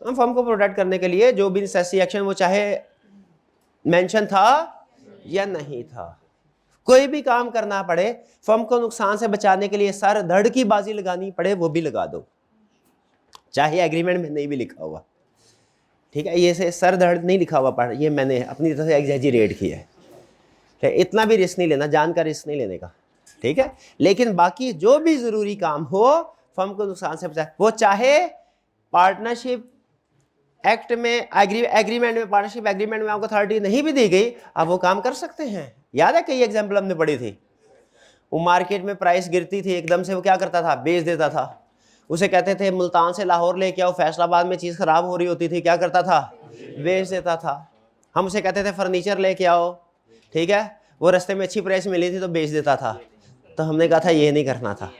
हम फर्म को प्रोटेक्ट करने के लिए जो भी नेसेसरी एक्शन, वो चाहे मेंशन था या नहीं था, कोई भी काम करना पड़े, फर्म को नुकसान से बचाने के लिए सर धड़ की बाजी लगानी पड़े, वो भी लगा दो, चाहे एग्रीमेंट में नहीं भी लिखा हुआ। ठीक है? ये से सर धड़ नहीं लिखा हुआ पढ़, ये मैंने अपनी तरफ से एग्जैजरेट किया है। इतना भी रिस्क नहीं लेना, जान का रिस्क नहीं लेने का। ठीक है? लेकिन बाकी जो भी जरूरी काम हो फर्म को नुकसान से बचाए, वो चाहे पार्टनरशिप एक्ट में, एग्रीमेंट में, पार्टनरशिप एग्रीमेंट में आपको अथॉरिटी नहीं भी दी गई, आप वो काम कर सकते हैं। याद है कई एग्जाम्पल हमने पढ़ी थी। वो मार्केट में प्राइस गिरती थी एकदम से, वो क्या करता था? बेच देता था। उसे कहते थे मुल्तान से लाहौर लेके आओ, फैसलाबाद में चीज़ खराब हो रही होती थी, क्या करता था? बेच देता था। हम उसे कहते थे फर्नीचर लेके आओ, ठीक है, वो रास्ते में अच्छी प्राइस मिली थी तो बेच देता था। तो हमने कहा था ये नहीं करना था,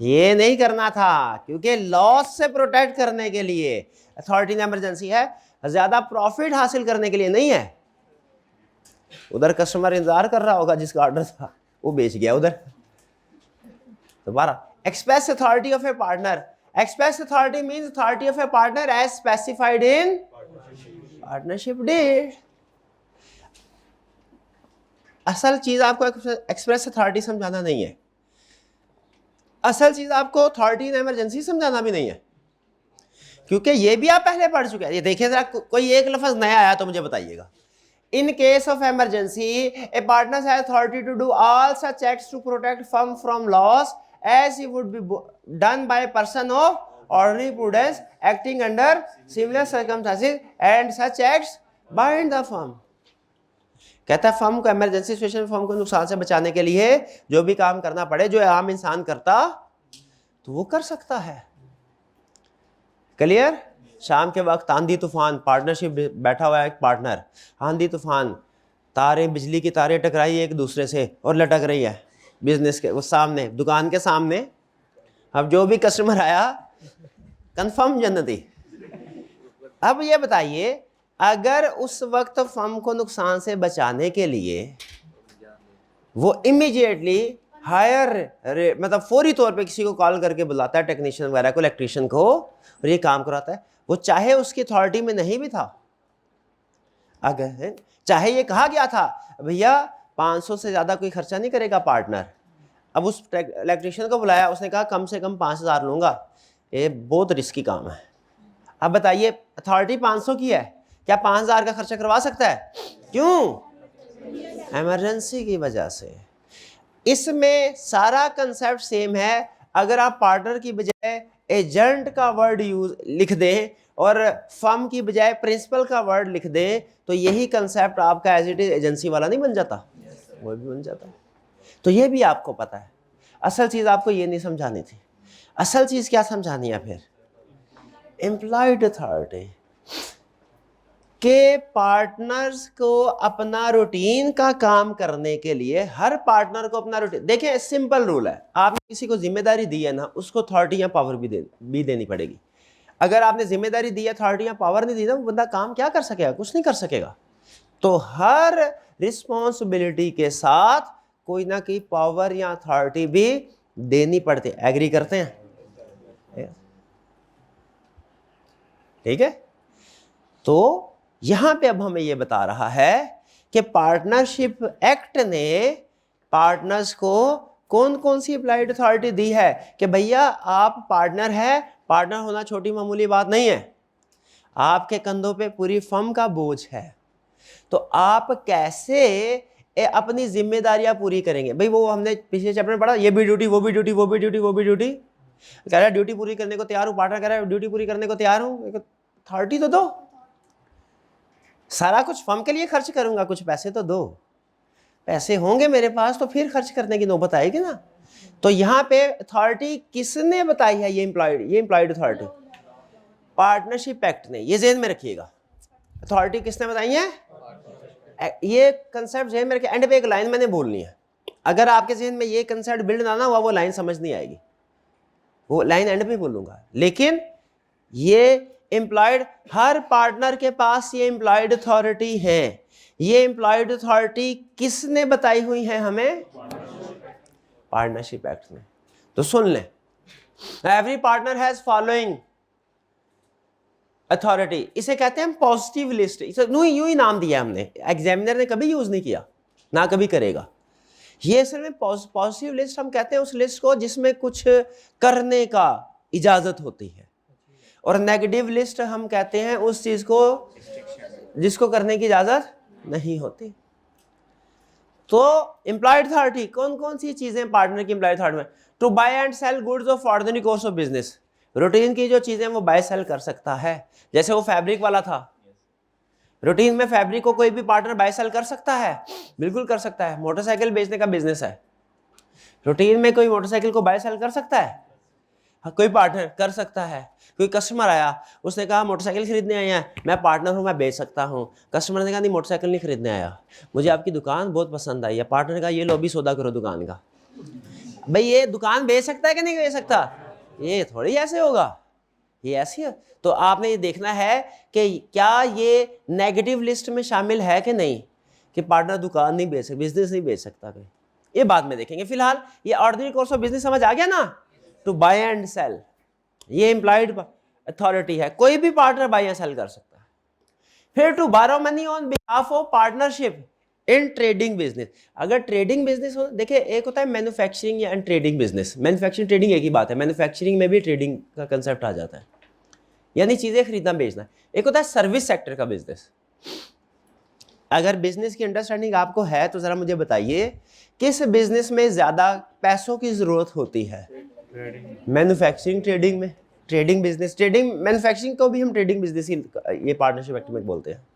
ये नहीं करना था, क्योंकि लॉस से प्रोटेक्ट करने के लिए अथॉरिटी इन इमरजेंसी है, ज्यादा प्रॉफिट हासिल करने के लिए नहीं है। उधर कस्टमर इंतजार कर रहा होगा, जिसका ऑर्डर था वो बेच गया उधर। दोबारा, express authority of a partner, express authority means authority of a partner as specified in partnership deed. असल चीज आपको एक्सप्रेस अथॉरिटी समझाना नहीं है, असल चीज आपको अथॉरिटी इन इमरजेंसी समझाना भी नहीं है, क्योंकि ये भी आप पहले पढ़ चुके हैं। ये देखिए जरा, कोई एक लफ्ज नया आया तो मुझे बताइएगा। In case of emergency, a partner has authority to do all such acts to protect firm from loss as it would be done by a person of ordinary prudence acting under similar circumstances, and such acts bind the firm. कहता है फर्म को इमरजेंसी सिचुएशन में फर्म को नुकसान से बचाने के लिए जो भी काम करना पड़े जो आम इंसान करता तो वो कर सकता है. क्लियर? शाम के वक्त आंधी तूफान, पार्टनरशिप बैठा हुआ है एक पार्टनर, आंधी तूफान, तारे बिजली की तारें टकराई एक दूसरे से और लटक रही है बिजनेस के वो सामने, दुकान के सामने. अब जो भी कस्टमर आया कंफर्म जन्नती. अब ये बताइए अगर उस वक्त फर्म को नुकसान से बचाने के लिए वो इमीडिएटली हायर मतलब फौरी तौर पे किसी को कॉल करके बुलाता है, टेक्नीशियन वगैरह को, इलेक्ट्रीशियन को, और ये काम कराता है, वो चाहे उसकी अथॉरिटी में नहीं भी था, अगर चाहे ये कहा गया था भैया 500 से ज़्यादा कोई खर्चा नहीं करेगा पार्टनर, अब उस इलेक्ट्रीशियन को बुलाया, उसने कहा कम से कम 5000 लूँगा, ये बहुत रिस्की काम है. अब बताइए अथॉरिटी 500 की है, क्या 5000 का खर्चा करवा सकता है? क्यों? इमरजेंसी की वजह से. इसमें सारा कंसेप्ट सेम है. अगर आप पार्टनर की बजाय एजेंट का वर्ड यूज लिख दें और फर्म की बजाय प्रिंसिपल का वर्ड लिख दें तो यही कंसेप्ट आपका एज इट इज एजेंसी वाला नहीं बन जाता, वो भी बन जाता. तो ये भी आपको पता है. असल चीज़ आपको ये नहीं समझानी थी. असल चीज़ क्या समझानी है फिर? एम्प्लॉयड अथॉरिटी के पार्टनर्स को अपना रूटीन का काम करने के लिए, हर पार्टनर को अपना रूटीन. देखिए सिंपल रूल है, आपने किसी को जिम्मेदारी दी है ना, उसको अथॉरिटी या पावर भी देनी पड़ेगी. अगर आपने जिम्मेदारी दी है, अथॉरिटी या पावर नहीं दी ना, वो बंदा काम क्या कर सकेगा? कुछ नहीं कर सकेगा. तो हर रिस्पॉन्सिबिलिटी के साथ कोई ना कोई पावर या अथॉरिटी भी देनी पड़ती है. एग्री करते हैं? ठीक है. तो यहां पे अब हमें यह बता रहा है कि पार्टनरशिप एक्ट ने पार्टनर्स को कौन कौन सी अप्लाइड अथॉरिटी दी है कि भैया आप पार्टनर है, पार्टनर होना छोटी मामूली बात नहीं है, आपके कंधों पे पूरी फर्म का बोझ है. तो आप कैसे अपनी जिम्मेदारियां पूरी करेंगे? भाई वो हमने पिछले चैप्टर में पढ़ा, ये भी ड्यूटी, वो भी ड्यूटी, वो भी ड्यूटी, वो भी ड्यूटी. कह रहा है ड्यूटी पूरी करने को तैयार हूँ, पार्टनर कह रहा है ड्यूटी पूरी करने को तैयार हूँ, अथॉरिटी तो दो. सारा कुछ फर्म के लिए खर्च करूंगा, कुछ पैसे तो दो. पैसे होंगे मेरे पास तो फिर खर्च करने की नौबत आएगी ना. तो यहाँ पे अथॉरिटी किसने बताई है? ये एम्प्लॉयड अथॉरिटी पार्टनरशिप एक्ट ने. ये जेहन में रखिएगा, अथॉरिटी किसने बताई है? ये कंसेप्ट जेहन में रखिए. एंड पे एक लाइन मैंने बोलनी है, अगर आपके जेहन में ये कंसेप्ट बिल्ड ना हुआ वो लाइन समझ नहीं आएगी. वो लाइन एंड पे बोलूंगा. लेकिन ये एम्प्लॉयड, हर पार्टनर के पास ये एम्प्लॉयड अथॉरिटी है. ये एम्प्लॉयड अथॉरिटी किसने बताई हुई है हमें? पार्टनरशिप एक्ट ने. तो सुन लें, every partner has following authority. इसे कहते हैं पॉजिटिव लिस्ट. इसे यूं ही नाम दिया हमने, एग्जामिनर ने कभी यूज नहीं किया, ना कभी करेगा. ये असल में पॉजिटिव लिस्ट हम कहते हैं उस लिस्ट को जिसमें कुछ करने का इजाजत होती है, और नेगेटिव लिस्ट हम कहते हैं उस चीज को जिसको करने की इजाजत नहीं होती. तो एम्प्लॉयड अथॉरिटी कौन कौन सी चीजें पार्टनर की एम्प्लॉयड अथॉरिटी में? To buy and sell goods of ordinary course of business. Routine की जो चीजें वो बाय सेल कर सकता है. जैसे वो फैब्रिक वाला था, रूटीन में फैब्रिक को कोई भी पार्टनर बाय सेल कर सकता है, बिल्कुल कर सकता है. मोटरसाइकिल बेचने का बिजनेस है, रूटीन में कोई मोटरसाइकिल को बाय सेल कर सकता है? हाँ, कोई पार्टनर कर सकता है. कोई कस्टमर आया, उसने कहा मोटरसाइकिल खरीदने आए हैं, मैं पार्टनर हूँ, मैं बेच सकता हूँ. कस्टमर ने कहा नहीं मोटरसाइकिल नहीं खरीदने आया, मुझे आपकी दुकान बहुत पसंद आई है. पार्टनर का ये लो भी सौदा करो दुकान का. भाई ये दुकान बेच सकता है कि नहीं बेच सकता? ये थोड़ी ऐसे होगा, ये ऐसी है. तो आपने ये देखना है कि क्या ये नेगेटिव लिस्ट में शामिल है कि नहीं, कि पार्टनर दुकान नहीं बेच सकता, बिजनेस नहीं बेच सकता. कोई ये बाद में देखेंगे. फिलहाल ये ऑर्डिनरी कोर्स ऑफ बिजनेस समझ आ गया ना. टू बाय एंड सेल ये एम्प्लॉयड अथॉरिटी है, कोई भी पार्टनर बाय एंड सेल कर सकता है. फिर टू बारो money on behalf of partnership in trading business. अगर ट्रेडिंग बिजनेस हो, देखिए एक होता है मैन्युफैक्चरिंग या ट्रेडिंग बिजनेस. मैन्युफैक्चरिंग ट्रेडिंग एक ही बात है, मैन्युफैक्चरिंग में भी ट्रेडिंग का कंसेप्ट आ जाता है, यानी चीजें खरीदना बेचना. एक होता है सर्विस सेक्टर का बिजनेस. अगर बिजनेस की अंडरस्टैंडिंग आपको है तो ज़रा मुझे बताइए किस बिजनेस में ज़्यादा पैसों की ज़रूरत होती है? मैन्युफैक्चरिंग, ट्रेडिंग में। ट्रेडिंग बिजनेस, ट्रेडिंग मैन्युफैक्चरिंग को भी हम ट्रेडिंग बिजनेस ही ये पार्टनरशिप एक्ट में बोलते हैं।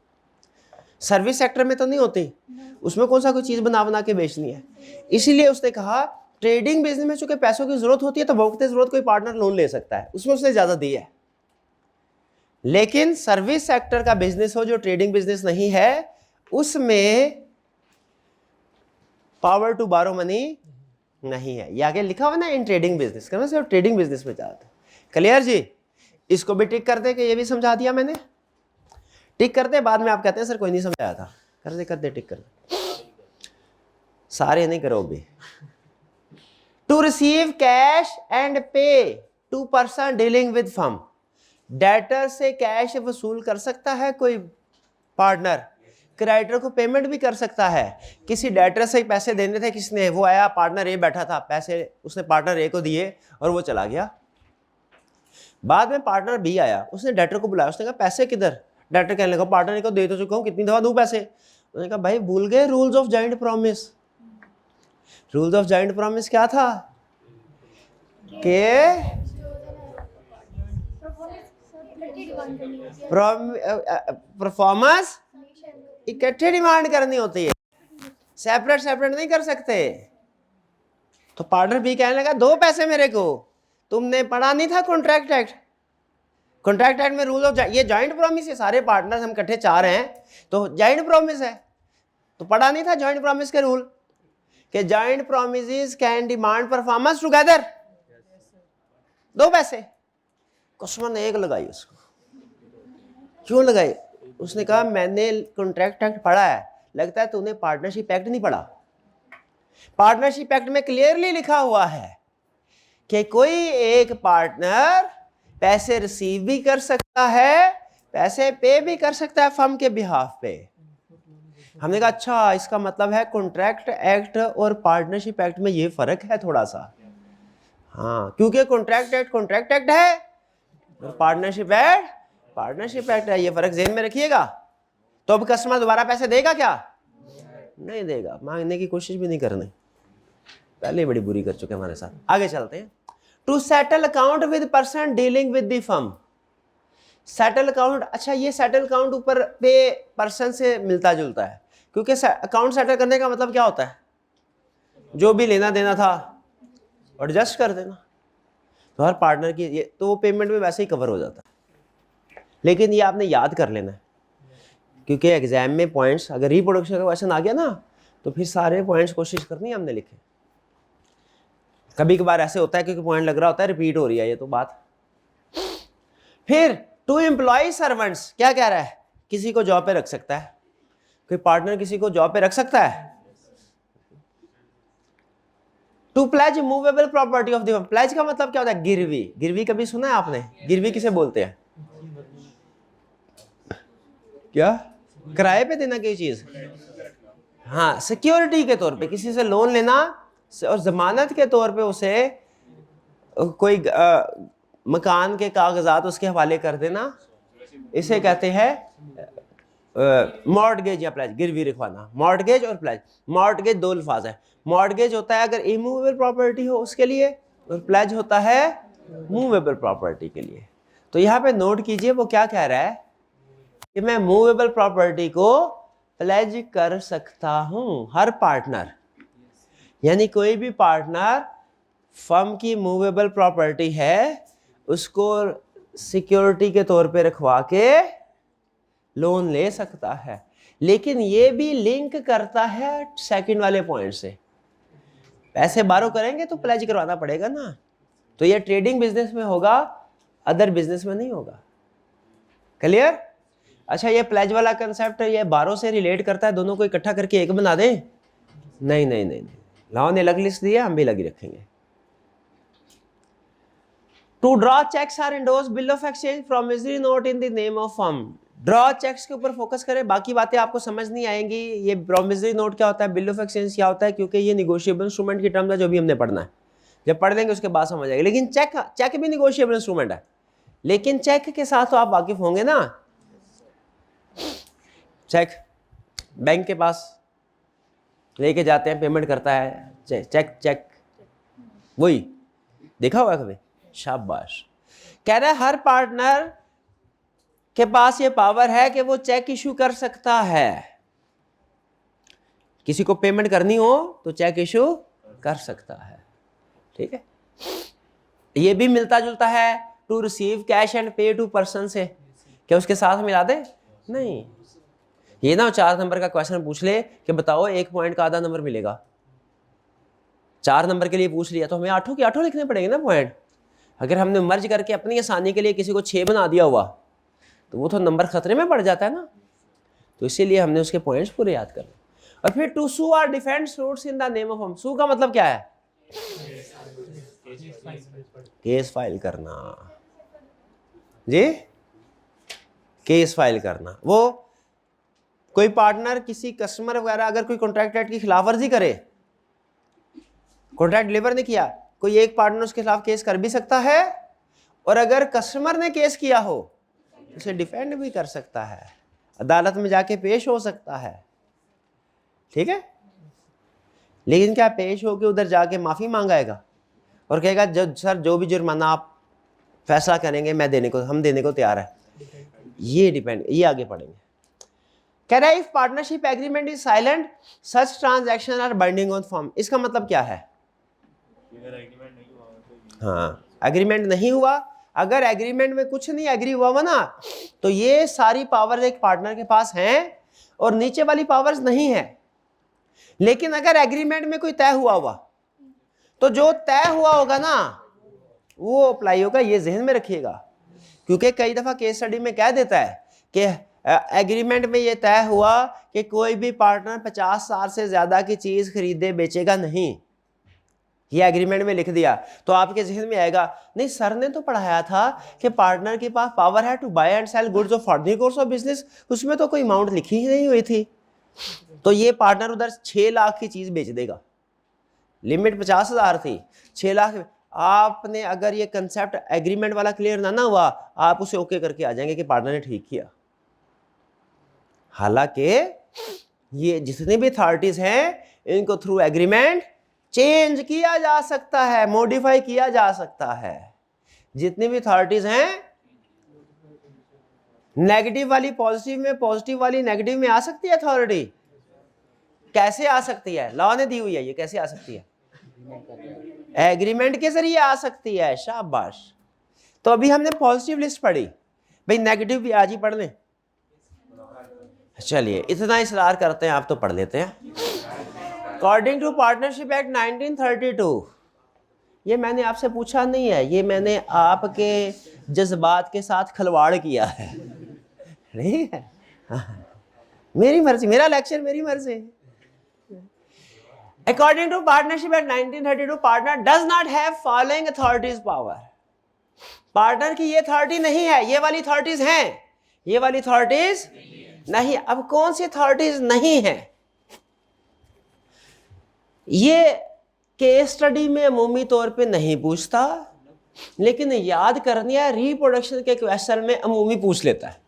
सर्विस सेक्टर में तो नहीं होती, उसमें कौन सा कोई चीज़ बना बना के बेचनी है। इसीलिए उसने कहा ट्रेडिंग बिजनेस में चूंकि पैसों की ज़रूरत होती है तो वक्त ज़रूरत कोई पार्टनर लोन ले सकता है, उसमें उसने ज़्यादा दी है। लेकिन सर्विस सेक्टर का बिजनेस हो जो ट्रेडिंग बिजनेस नहीं है, उसमें पावर टू बारो मनी नहीं है। ये आगे लिखा हुआ ना इन ट्रेडिंग बिजनेस, करना सिर्फ ट्रेडिंग बिजनेस में जाते हैं। क्लियर जी? इसको भी टिक कर दे कि ये भी समझा दिया मैंने। टिक करते बाद में आप कहते हैं सर कोई नहीं समझाया था, कर दे टिक कर दे। सारे नहीं करो भी। To receive cash and pay to person dealing with firm, debtor से कैश वसूल कर सकता है कोई पार्टनर, क्रेडिटर को पेमेंट भी कर सकता है। किसी डेटर से ही पैसे देने थे किसने, वो आया, पार्टनर ए बैठा था, पैसे उसने पार्टनर ए को दिए और वो चला गया। बाद में पार्टनर बी आया, उसने डेटर को बुलाया, उसने कहा पैसे किधर? डेटर कहने लगा पार्टनर को दे तो चुका हूँ, कितनी दफा दूं पैसे? उसने कहा भाई भूल गए rules of joint promise. Rules of joint promise क्या था कि परफॉर्मेंस इकट्ठे डिमांड करनी होती है, सेपरेट सेपरेट नहीं कर सकते। तो पार्टनर भी कहने लगा दो पैसे मेरे को, तुमने पढ़ा नहीं था कॉन्ट्रैक्ट एक्ट? कॉन्ट्रैक्ट एक्ट में रूल ऑफ ये जॉइंट प्रॉमिस है, सारे पार्टनर्स हम इकट्ठे 4 हैं तो जॉइंट प्रॉमिस है। तो पढ़ा नहीं था जॉइंट प्रॉमिस के रूल कि joint promises can demand performance together, दो पैसे। कस्टमर ने एक लगाई उसको, क्यों लगाई? उसने कहा मैंने कॉन्ट्रैक्ट एक्ट पढ़ा है, लगता है तूने पार्टनरशिप एक्ट नहीं पढ़ा। पार्टनरशिप एक्ट में क्लियरली लिखा हुआ है कि कोई एक पार्टनर पैसे रिसीव भी कर सकता है, पैसे पे भी कर सकता है फर्म के बिहाफ पे। हमने कहा अच्छा, इसका मतलब है कॉन्ट्रैक्ट एक्ट और पार्टनरशिप एक्ट में ये फर्क है थोड़ा सा। हाँ, क्योंकि कॉन्ट्रैक्ट एक्ट है और पार्टनरशिप एक्ट है, ये फर्क ज़हन में रखिएगा। तो अब कस्टमर दोबारा पैसे देगा क्या? नहीं देगा, मांगने की कोशिश भी नहीं करनी, पहले बड़ी बुरी कर चुके हमारे साथ। आगे चलते हैं। To settle account with person dealing with the firm. Settle account, अच्छा ये सेटल अकाउंट ऊपर पे पर्सन से मिलता जुलता है, क्योंकि अकाउंट सेटल करने का मतलब क्या होता है? जो भी लेना देना था एडजस्ट कर देना। तो हर पार्टनर की ये तो पेमेंट में वैसे ही कवर हो जाता है। लेकिन ये आपने याद कर लेना है, क्योंकि एग्जाम में पॉइंट्स अगर रिप्रोडक्शन का क्वेश्चन आ गया ना तो फिर सारे पॉइंट्स कोशिश करनी है हमने लिखे। कभी कभार ऐसे होता है क्योंकि पॉइंट लग रहा होता है, रिपीट हो रही है ये तो बात। फिर टू एम्प्लॉय सर्वेंट्स, क्या कह रहा है? किसी को जॉब पे रख सकता है, कोई पार्टनर किसी को जॉब पे रख सकता है। To pledge movable property of the firm, pledge का मतलब क्या होता है? गिरवी। गिरवी कभी सुना है आपने? गिरवी किसे बोलते हैं? क्या? किराए पे देना कोई चीज? हाँ, सिक्योरिटी के तौर पे किसी से लोन लेना और जमानत के तौर पे उसे कोई मकान के कागजात उसके हवाले कर देना, इसे कहते हैं मॉर्टगेज या प्लेज। गिरवी रखवाना, मॉर्टगेज और प्लेज। मॉर्टगेज दो अल्फाज है। मॉर्टगेज होता है अगर इमूवेबल प्रॉपर्टी हो उसके लिए, और प्लेज होता है मूवेबल प्रॉपर्टी के लिए। तो यहाँ पे नोट कीजिए वो क्या कह रहा है कि मैं मूवेबल प्रॉपर्टी को प्लेज कर सकता हूं। हर पार्टनर, यानी कोई भी पार्टनर फर्म की मूवेबल प्रॉपर्टी है उसको सिक्योरिटी के तौर पे रखवा के लोन ले सकता है। लेकिन ये भी लिंक करता है सेकंड वाले पॉइंट से। पैसे बारो करेंगे तो प्लेज करवाना पड़ेगा ना। तो ये ट्रेडिंग बिजनेस में होगा, अदर बिजनेस में नहीं होगा। क्लियर? अच्छा, ये प्लेज वाला कंसेप्ट ये बारो से रिलेट करता है, दोनों को इकट्ठा करके एक बना दें? नहीं नहीं नहीं, लॉ ने अलग लिस्ट दी है, हम भी लगी रखेंगे। To draw cheques or endorsed bill of exchange promissory note in the name of firm. Draw cheques के ऊपर फोकस करें, बाकी बातें आपको समझ नहीं आएंगी। ये प्रॉमिसरी नोट क्या होता है, बिल ऑफ एक्सचेंज क्या होता है, क्योंकि ये निगोशिएबल इंस्ट्रूमेंट की टर्म है जो भी हमने पढ़ना है। जब पढ़ लेंगे उसके बाद समझ आएगा। लेकिन चेक भी निगोशिएबल इंस्ट्रूमेंट है, लेकिन चेक के साथ तो आप वाकिफ होंगे ना। चेक बैंक के पास लेके जाते हैं, पेमेंट करता है, चेक वही देखा होगा कभी। शाबाश। कह रहा है हर पार्टनर के पास ये पावर है कि वो चेक इशू कर सकता है। किसी को पेमेंट करनी हो तो चेक इशू कर सकता है। ठीक है, ये भी मिलता जुलता है to receive cash and pay to person से। क्या उसके साथ मिला दे? नहीं। ये ना 4 नंबर का क्वेश्चन पूछ ले कि बताओ 1 पॉइंट का आधा नंबर मिलेगा। 4 नंबर के लिए पूछ लिया तो हमें 8 के 8 लिखने पड़ेंगे ना पॉइंट। अगर हमने मर्ज करके अपनी आसानी के लिए किसी को 6 बना दिया हुआ तो वो तो नंबर खतरे में पड़ जाता है ना। तो इसीलिए हमने उसके पॉइंट्स पूरे याद कर लिए। और फिर to sue or defend suits in the name of हम। सू का मतलब क्या है? केस फाइल करना जी, केस फाइल करना। वो कोई पार्टनर किसी कस्टमर वगैरह अगर कोई कॉन्ट्रैक्ट एक्ट की खिलाफवर्जी करे, कॉन्ट्रैक्ट डिलीवर नहीं किया, कोई एक पार्टनर उसके खिलाफ केस कर भी सकता है, और अगर कस्टमर ने केस किया हो उसे डिफेंड भी कर सकता है, अदालत में जाके पेश हो सकता है। ठीक है, लेकिन क्या पेश होके उधर जाके माफी मांगाएगा और कहेगा जज सर जो भी जुर्माना आप फैसला करेंगे हम देने को तैयार है? ये डिपेंड, ये आगे पढ़ेंगे। कह रहा है if partnership agreement is silent such transaction are binding on firm. इसका मतलब क्या है? हाँ, एग्रीमेंट नहीं हुआ, अगर एग्रीमेंट में कुछ नहीं एग्री हुआ ना तो ये सारी पावर्स एक पार्टनर के पास हैं और नीचे वाली पावर्स नहीं है। लेकिन अगर एग्रीमेंट में कोई तय हुआ तो जो तय हुआ होगा ना वो अप्लाई होगा। ये जहन में रखिएगा, क्योंकि कई दफा केस स्टडी में कह देता है कि एग्रीमेंट में ये तय हुआ कि कोई भी पार्टनर 50 साल से ज्यादा की चीज खरीदे बेचेगा नहीं, ये एग्रीमेंट में लिख दिया। तो आपके जहन में आएगा नहीं सर ने तो पढ़ाया था कि पार्टनर के पास पावर है to buy and sell goods of ordinary course of business, उसमें तो कोई अमाउंट लिखी ही नहीं हुई थी। तो ये पार्टनर उधर 6 लाख की चीज बेच देगा, लिमिट 50,000 थी, 6 लाख। आपने अगर ये कंसेप्ट एग्रीमेंट वाला क्लियर ना हुआ आप उसे ओके करके आ जाएंगे कि पार्टनर ने ठीक किया। हालांकि ये जितने भी अथॉरिटीज हैं इनको थ्रू एग्रीमेंट चेंज किया जा सकता है, मॉडिफाई किया जा सकता है। जितनी भी अथॉरिटीज हैं, नेगेटिव वाली पॉजिटिव में, पॉजिटिव वाली नेगेटिव में आ सकती है अथॉरिटी। कैसे आ सकती है? लॉ ने दी हुई है, ये कैसे आ सकती है? एग्रीमेंट के जरिए आ सकती है। शाबाश। तो अभी हमने पॉजिटिव लिस्ट पढ़ी, भाई नेगेटिव भी आज ही पढ़ लें। चलिए इतना इसरार करते हैं आप तो पढ़ लेते हैं। अकॉर्डिंग टू पार्टनरशिप एक्ट 1932, ये मैंने आपसे पूछा नहीं है, ये मैंने आपके जज्बात के साथ खिलवाड़ किया है। नहीं है, मेरी मर्जी, मेरा लेक्चर मेरी मर्जी। According to Partnership Act 1932, partner does not have following authorities power. Partner की ये अथॉरिटी नहीं है, ये वाली अथॉरिटीज हैं, ये वाली अथॉरिटीज नहीं। अब कौन सी अथॉरिटीज नहीं है? ये केस स्टडी में अमूमी तौर पे नहीं पूछता, लेकिन याद करनी है रिप्रोडक्शन के क्वेश्चन में अमूमी पूछ लेता है।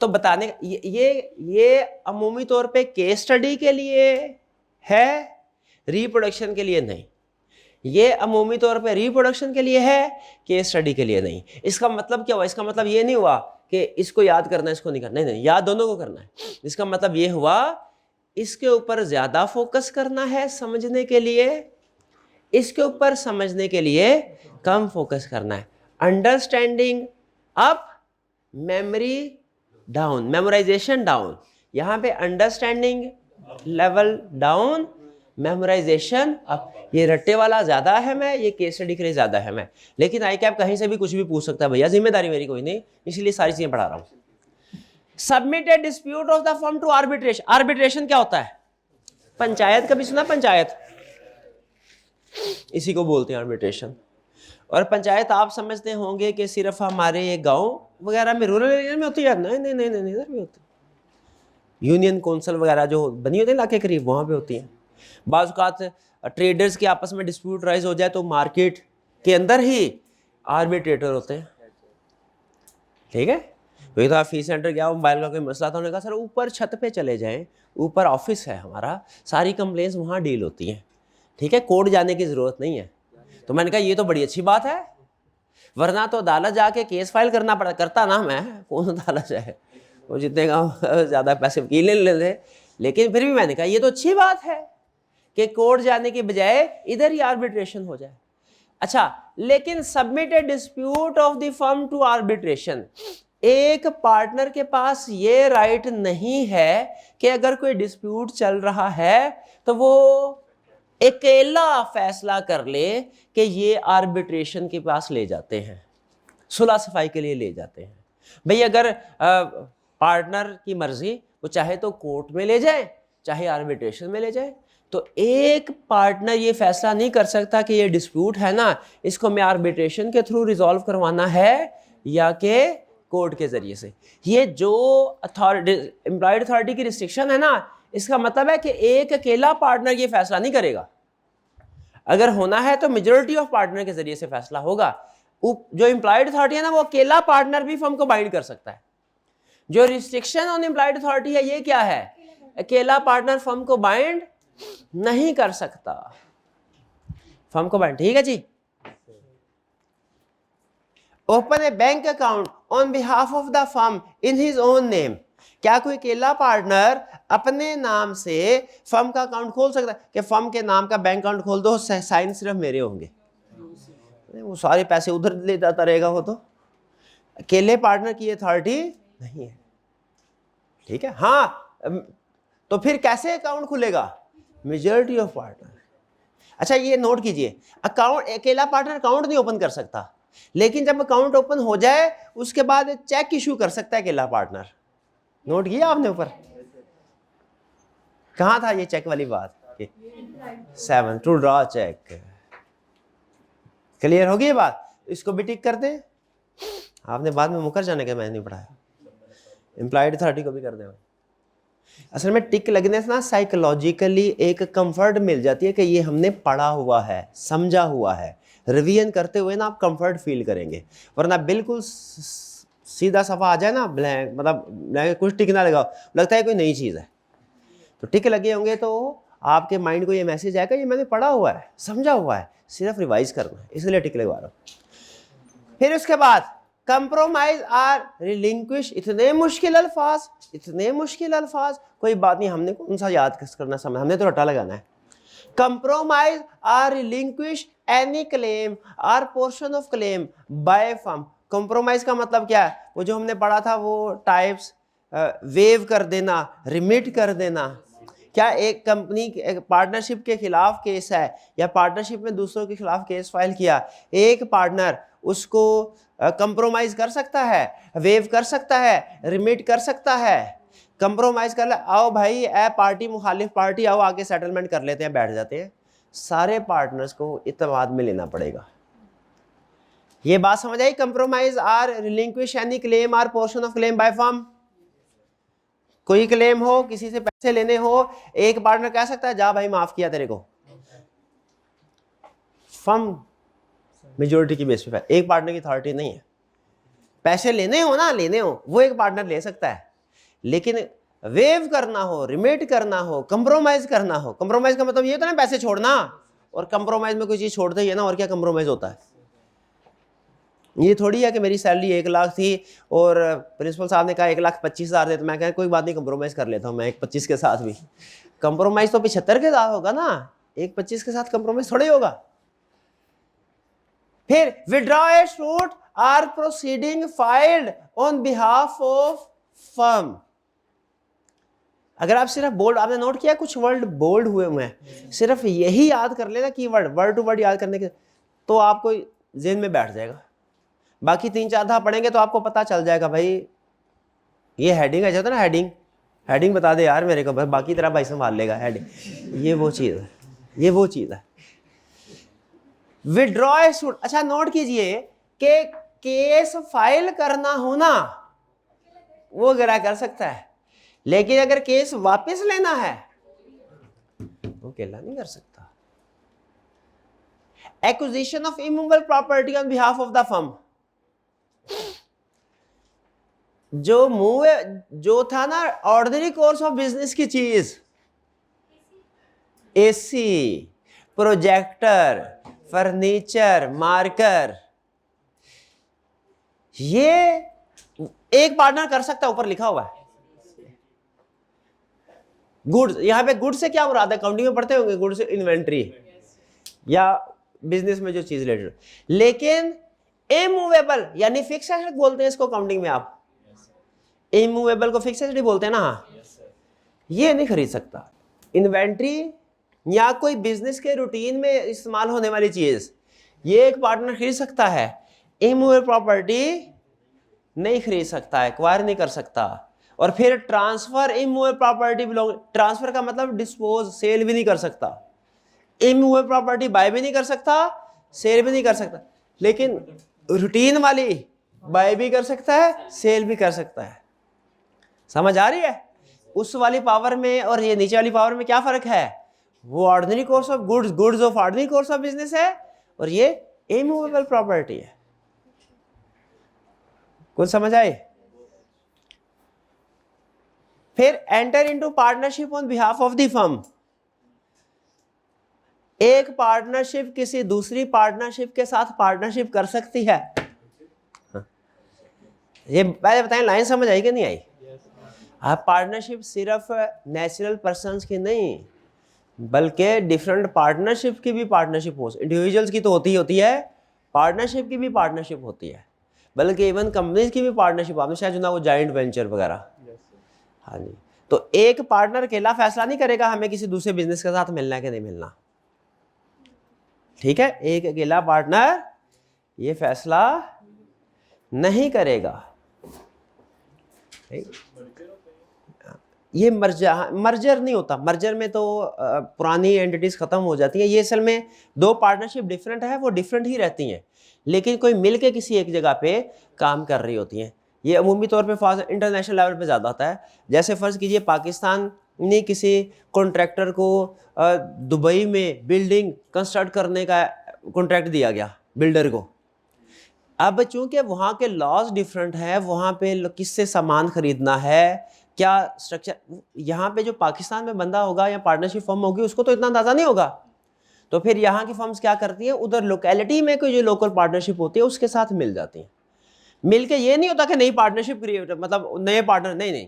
तो बताने ये अमूमी तौर पे केस स्टडी के लिए है, रिप्रोडक्शन के लिए नहीं। ये अमूमी तौर पे रिप्रोडक्शन के लिए है, केस स्टडी के लिए नहीं। इसका मतलब क्या हुआ? इसका मतलब ये नहीं हुआ कि इसको याद करना है इसको नहीं करना, नहीं, याद दोनों को करना है। इसका मतलब ये हुआ इसके ऊपर ज्यादा फोकस करना है समझने के लिए, इसके ऊपर समझने के लिए कम फोकस करना है। Understanding up, memory down, memorisation down. यहाँ पे understanding level down, memorisation up. ये रट्टे वाला ज्यादा है मैं, ये केस स्टडी के लिए ज्यादा है मैं। लेकिन आई कैप कहीं से भी कुछ भी पूछ सकता है भैया, जिम्मेदारी मेरी कोई नहीं, इसलिए सारी चीजें पढ़ा रहा हूं। Submitted dispute of the firm to arbitration. Arbitration क्या होता है? पंचायत। कभी सुना पंचायत? इसी को बोलते हैं आर्बिट्रेशन। और पंचायत आप समझते होंगे कि सिर्फ हमारे ये गांव वगैरह में, रूरल एरिया में होती है? नहीं नहीं नहीं नहीं, इधर भी होती है। यूनियन काउंसिल वगैरह जो बनी होती है इलाके करीब, वहां पे होती है। बाज़ औक़ात ट्रेडर्स के आपस में डिस्प्यूट राइज हो जाए तो मार्केट के अंदर ही आर्बिट्रेटर होते हैं। ठीक है, वही तो, आप फीस सेंटर गया, मोबाइल का कोई मसला था, उन्होंने कहा सर ऊपर छत पे चले जाएं, ऊपर ऑफिस है हमारा, सारी कंप्लेंट्स वहाँ डील होती हैं, ठीक है, कोर्ट जाने की ज़रूरत नहीं है। तो मैंने कहा ये तो बड़ी अच्छी बात है, वरना तो अदालत जाके केस फाइल करना पड़ा करता ना, मैं कौन अदालत जाए, वो जितने का ज़्यादा पैसे वकील ले लेते। लेकिन फिर भी मैंने कहा ये तो अच्छी बात है कि कोर्ट जाने के बजाय इधर ही आर्बिट्रेशन हो जाए। अच्छा, लेकिन submit a dispute of the firm to arbitration, एक पार्टनर के पास ये राइट नहीं है कि अगर कोई डिस्प्यूट चल रहा है तो वो अकेला फैसला कर ले कि ये आर्बिट्रेशन के पास ले जाते हैं, सुलह सफाई के लिए ले जाते हैं। भाई अगर पार्टनर की मर्जी, वो चाहे तो कोर्ट में ले जाए, चाहे आर्बिट्रेशन में ले जाए, तो एक पार्टनर ये फैसला नहीं कर सकता कि ये डिस्प्यूट है ना, इसको मैं आर्बिट्रेशन के थ्रू रिजॉल्व करवाना है या कि कोर्ट के जरिए से। ये जो अथॉरिटी, एम्प्लॉयड अथॉरिटी की रिस्ट्रिक्शन है ना, इसका मतलब है कि एक अकेला पार्टनर ये फैसला नहीं करेगा। अगर होना है तो मेजॉरिटी ऑफ पार्टनर के जरिए से फैसला होगा। जो एम्प्लॉयड अथॉरिटी है ना, वो अकेला पार्टनर भी फर्म को बाइंड कर सकता है। जो रिस्ट्रिक्शन ऑन एम्प्लॉयड अथॉरिटी है, ये क्या है? अकेला पार्टनर फर्म को बाइंड नहीं कर सकता, फर्म को बाइंड। ठीक है जी। Open a bank account on behalf of the firm in his own name, क्या कोई अकेला पार्टनर अपने नाम से फर्म का अकाउंट खोल सकता है कि फर्म के नाम का बैंक अकाउंट खोल दो, साइन सिर्फ मेरे होंगे, वो सारे पैसे उधर ले जाता रहेगा? वो तो अकेले पार्टनर की अथॉरिटी नहीं है। ठीक है। हाँ, तो फिर कैसे अकाउंट खुलेगा? Majority of partner. अच्छा, ये नोट कीजिए, अकाउंट, अकेला पार्टनर अकाउंट नहीं ओपन कर सकता, लेकिन जब अकाउंट ओपन हो जाए उसके बाद चेक इशू कर सकता है अकेला पार्टनर। नोट किया आपने ऊपर? कहां था ये चेक वाली बात? 7 टू ड्रॉ चेक। क्लियर होगी ये बात? इसको भी टिक कर दें। आपने बाद में मुकर जाने का, मैंने नहीं पढ़ाया। एम्प्लॉयड अथॉरिटी को भी कर दें। असल में टिक लगने से ना साइकोलॉजिकली एक कंफर्ट मिल जाती है कि ये हमने पढ़ा हुआ है, समझा हुआ है। रिवीजन करते हुए ना आप कंफर्ट फील करेंगे, वरना बिल्कुल सीधा सफा आ जाए ना, ब्लैंक, मतलब ब्लैंक, कुछ टिक ना लगाओ, लगता है कोई नई चीज़ है। तो टिक लगे होंगे तो आपके माइंड को ये मैसेज आएगा ये मैंने पढ़ा हुआ है, समझा हुआ है, सिर्फ रिवाइज करना है, इसलिए टिक लगवा रहा हूँ। फिर उसके बाद कंप्रोमाइज आर रिलिंक्विश, इतने मुश्किल अल्फाज, इतने मुश्किल अल्फाज, कोई बात नहीं, हमने कौन सा याद करना समय, हमने तो रट्टा लगाना है। Compromise or relinquish any claim or portion of claim by firm. Compromise का मतलब क्या है? वो जो हमने पढ़ा था वो टाइप्स, वेव कर देना, रिमिट कर देना। क्या एक कंपनी पार्टनरशिप के खिलाफ केस है या पार्टनरशिप में दूसरों के खिलाफ केस फाइल किया, एक पार्टनर उसको कंप्रोमाइज कर सकता है, वेव कर सकता है, रिमिट कर सकता है। कंप्रोमाइज कर ले, आओ भाई ए पार्टी मुखालिफ पार्टी, आओ आके सेटलमेंट कर लेते हैं, बैठ जाते हैं। सारे पार्टनर्स को इत्तेमाद में लेना पड़ेगा। ये बात समझ आई? Compromise or relinquish any claim or portion of claim by firm. कोई क्लेम हो, किसी से पैसे लेने हो, एक पार्टनर कह सकता है जा भाई माफ किया तेरे को, फर्म मेजॉरिटी की बेस पे, एक पार्टनर की अथॉरिटी नहीं है। पैसे लेने हो ना, लेने हो, वो एक पार्टनर ले सकता है, लेकिन वेव करना हो, रिमिट करना हो, कंप्रोमाइज करना हो, कंप्रोमाइज का मतलब ये होता है ना पैसे छोड़ना, और कंप्रोमाइज में कोई चीज छोड़ते ही है ना, और क्या कंप्रोमाइज होता है? ये थोड़ी है कि मेरी सैलरी 1 लाख थी और प्रिंसिपल साहब ने कहा 1,25,000 दे, तो मैं कहा कोई बात नहीं कंप्रोमाइज कर लेता हूँ मैं 1,25 के साथ भी। कंप्रोमाइज तो 75 के साथ होगा ना, 1,25 के साथ कंप्रोमाइज थोड़ी होगा। फिर withdraw a suit or proceeding filed on behalf of firm. अगर आप सिर्फ बोल्ड, आपने नोट किया कुछ वर्ड बोल्ड हुए हैं, सिर्फ यही याद कर लेना की वर्ड टू वर्ड याद करने के, तो आपको जेहन में बैठ जाएगा। बाकी 3-4 दफा पढ़ेंगे तो आपको पता चल जाएगा भाई ये हेडिंग है, जाता ना हेडिंग, हेडिंग बता दे यार मेरे को, भाई बाकी तरह भाई संभाल लेगा हेडिंग, ये वो चीज़ है, ये वो चीज़ है। विड्रॉ ए सूट, अच्छा नोट कीजिए कि केस फाइल करना होना वो गिरा कर सकता है, लेकिन अगर केस वापस लेना है वो अकेला नहीं कर सकता। Acquisition of immovable property on behalf of the firm, जो मूव जो था ना ऑर्डिनरी कोर्स ऑफ बिजनेस की चीज, एसी, प्रोजेक्टर, फर्नीचर, मार्कर, ये एक पार्टनर कर सकता है, ऊपर लिखा हुआ है। गुड्स, यहां पे गुड्स से क्या मुराद है? अकाउंटिंग में पढ़ते होंगे गुड्स इन्वेंट्री या बिजनेस में जो चीज रिलेटेड। लेकिन इमूवेबल यानी फिक्स एसेट बोलते हैं इसको अकाउंटिंग में, आप इमूवेबल को फिक्स एसेट बोलते हैं ना। हाँ, ये नहीं खरीद सकता। इन्वेंट्री या कोई बिजनेस के रूटीन में इस्तेमाल होने वाली चीज, ये एक पार्टनर खरीद सकता है। इमूवेबल प्रॉपर्टी नहीं खरीद सकता है, एक्वायर नहीं कर सकता। और फिर transfer immovable property belong, transfer का मतलब डिस्पोज, सेल भी नहीं कर सकता। इमूवेबल प्रॉपर्टी बाय भी नहीं कर सकता, सेल भी नहीं कर सकता। लेकिन रूटीन वाली बाय भी कर सकता है, सेल भी कर सकता है। समझ आ रही है? उस वाली पावर में और ये नीचे वाली पावर में क्या फर्क है? वो ordinary course of goods, goods of ordinary course of business है, और ये इमूवेबल प्रॉपर्टी है। कुछ समझ आए? फिर enter into partnership on behalf of the firm. एक पार्टनरशिप किसी दूसरी पार्टनरशिप के साथ पार्टनरशिप कर सकती है। ये पहले बताएं, लाइन समझ आई कि नहीं आई? आप पार्टनरशिप सिर्फ नेचुरल पर्सन्स की नहीं, बल्कि डिफरेंट पार्टनरशिप की भी पार्टनरशिप हो, इंडिविजुअल्स की तो होती है, पार्टनरशिप की भी पार्टनरशिप होती है, बल्कि इवन कंपनीज की भी पार्टनरशिप। आपने शायद सुना वो जॉइंट वेंचर वगैरह। हाँ जी। तो एक पार्टनर अकेला फैसला नहीं करेगा हमें किसी दूसरे बिजनेस के साथ मिलना है कि नहीं मिलना, ठीक है? एक अकेला पार्टनर ये फैसला नहीं करेगा। ये मर्जर नहीं होता। मर्जर में तो पुरानी एंटिटीज खत्म हो जाती हैं। ये असल में दो पार्टनरशिप डिफरेंट है, वो डिफरेंट ही रहती हैं, लेकिन कोई मिलके किसी एक जगह पे काम कर रही होती हैं। ये अमूमी तौर पे इंटरनेशनल लेवल पे ज़्यादा होता है। जैसे फ़र्ज़ कीजिए पाकिस्तान ने किसी कॉन्ट्रैक्टर को दुबई में बिल्डिंग कंस्ट्रक्ट करने का कॉन्ट्रैक्ट दिया गया बिल्डर को। अब चूंकि वहाँ के लॉज डिफरेंट हैं, वहाँ पे किससे सामान खरीदना है, क्या स्ट्रक्चर, यहाँ पे जो पाकिस्तान में बंदा होगा या पार्टनरशिप फर्म होगी उसको तो इतना अंदाज़ा नहीं होगा। तो फिर यहाँ की फर्म्स क्या करती हैं, उधर लोकेलिटी में कोई जो लोकल पार्टनरशिप होती है उसके साथ मिल जाती हैं। मिल के ये नहीं होता कि नई पार्टनरशिप क्रिएट, मतलब नए पार्टनर, नहीं,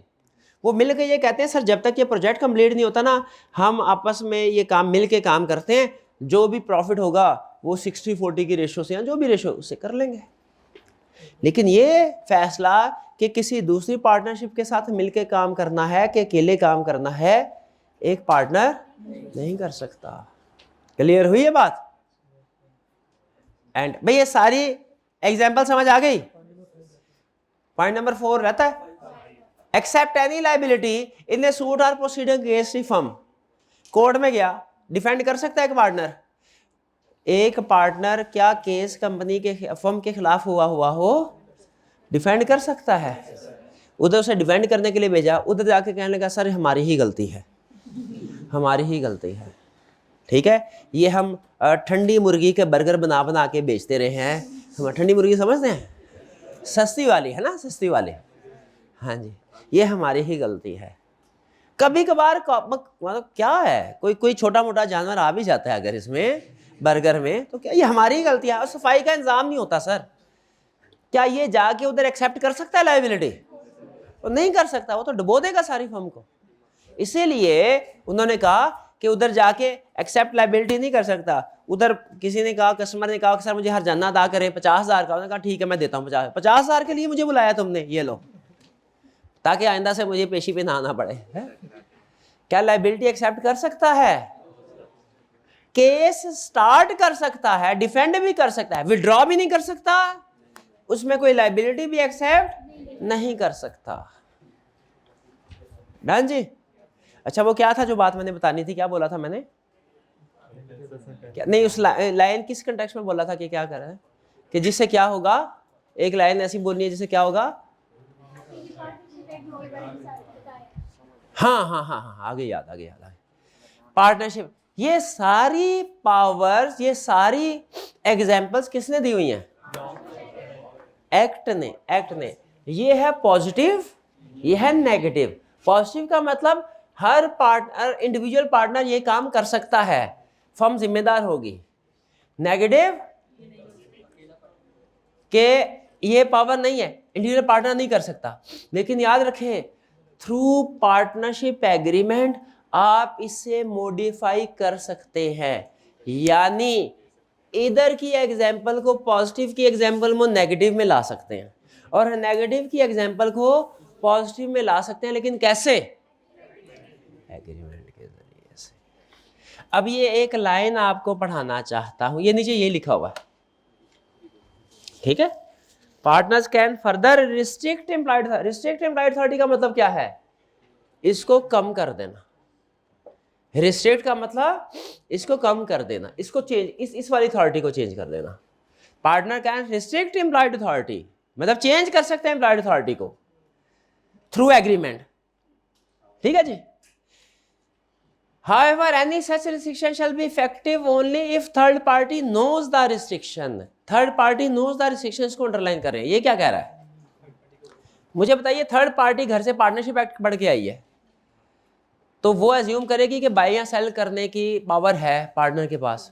वो मिल के ये कहते हैं सर जब तक ये प्रोजेक्ट कंप्लीट नहीं होता ना, हम आपस में ये काम मिल के काम करते हैं, जो भी प्रॉफिट होगा वो 60-40 की रेशो से या जो भी रेशो उससे कर लेंगे। लेकिन ये फैसला कि किसी दूसरी पार्टनरशिप के साथ मिलके काम करना है कि अकेले काम करना है, एक पार्टनर नहीं कर सकता। क्लियर हुई ये बात? एंड भाई ये सारी एग्जांपल समझ आ गई? पॉइंट नंबर 4 रहता है accept any liability in a suit और प्रोसीडिंग अगेंस्ट फर्म। कोर्ट में गया, डिफेंड कर सकता है एक पार्टनर। एक पार्टनर क्या केस कंपनी के फर्म के खिलाफ हुआ हो डिफेंड कर सकता है। उधर उसे डिफेंड करने के लिए भेजा, उधर जाके कहने लगा सर हमारी ही गलती है, हमारी ही गलती है। ठीक है, ये हम ठंडी मुर्गी के बर्गर बना बना के बेचते रहे हैं। हम ठंडी मुर्गी समझते हैं, सस्ती वाली है ना, सस्ती वाली। हाँ जी, ये हमारी ही गलती है। कभी कभार मतलब क्या है, कोई छोटा मोटा जानवर आ भी जाता है अगर इसमें बर्गर में, तो क्या ये हमारी ही गलती है? और सफाई का इंतजाम नहीं होता सर, क्या ये जाके उधर एक्सेप्ट कर सकता है लायबिलिटी? वो नहीं कर सकता, वो तो डुबो देगा सारी फर्म को। इसीलिए उन्होंने कहा कि उधर जाके एक्सेप्ट लायबिलिटी नहीं कर सकता। उधर किसी ने कहा, कस्टमर ने कहा कि सर मुझे हर्जाना अदा करें 50,000 का। उन्होंने कहा ठीक है मैं देता हूँ 50,000 के लिए मुझे बुलाया तुमने, ये लो, ताकि आइंदा से मुझे पेशी पे ना आना पड़े। क्या लायबिलिटी एक्सेप्ट कर सकता है? केस स्टार्ट कर सकता है, डिफेंड भी कर सकता है, विड्रॉ भी नहीं कर सकता, उसमें कोई लायबिलिटी भी एक्सेप्ट नहीं कर सकता। डन जी? अच्छा वो क्या था जो बात मैंने बतानी थी, क्या बोला था मैंने? क्या नहीं, उस लाइन किस कंटेक्स्ट में बोला था कि क्या कर रहा है, कि जिससे क्या होगा, एक लाइन ऐसी बोलनी है जिससे क्या होगा। हाँ, आगे याद, आगे पार्टनरशिप। ये सारी पावर्स, ये सारी एग्जांपल्स किसने दी हुई हैं? एक्ट ने ये है पॉजिटिव, ये है नेगेटिव। पॉजिटिव का मतलब हर पार्टनर, इंडिविजुअल पार्टनर ये काम कर सकता है, फर्म जिम्मेदार होगी। नेगेटिव के ये पावर नहीं है, इंडिविजुअल पार्टनर नहीं कर सकता। लेकिन याद रखें, थ्रू पार्टनरशिप एग्रीमेंट आप इसे मॉडिफाई कर सकते हैं। यानी इधर की एग्जाम्पल को पॉजिटिव की एग्जाम्पल में नेगेटिव में ला सकते हैं, और नेगेटिव की एग्जाम्पल को पॉजिटिव में ला सकते हैं। लेकिन कैसे? एग्रीमेंट के जरिए से। अब ये एक लाइन आपको पढ़ाना चाहता हूं, ये नीचे ये लिखा हुआ है, ठीक है। Partners can further restrict employed authority. Restrict employed authority का मतलब क्या है? इसको कम कर देना। रिस्ट्रिक्ट का मतलब इसको कम कर देना, इसको चेंज, इस वाली अथॉरिटी को चेंज कर देना। Partner can restrict employed authority, मतलब चेंज कर सकते हैं एम्प्लॉयड अथॉरिटी को थ्रू एग्रीमेंट, ठीक है जी। However, any such restriction shall be effective only if third party knows the restriction. Third party knows the restrictions को अंडरलाइन कर रहे हैं। ये क्या कह रहा है? मुझे बताइए, थर्ड पार्टी घर से पार्टनरशिप एक्ट पढ़ के आई है, तो वो एज्यूम करेगी कि बाय या सेल करने की पावर है पार्टनर के पास।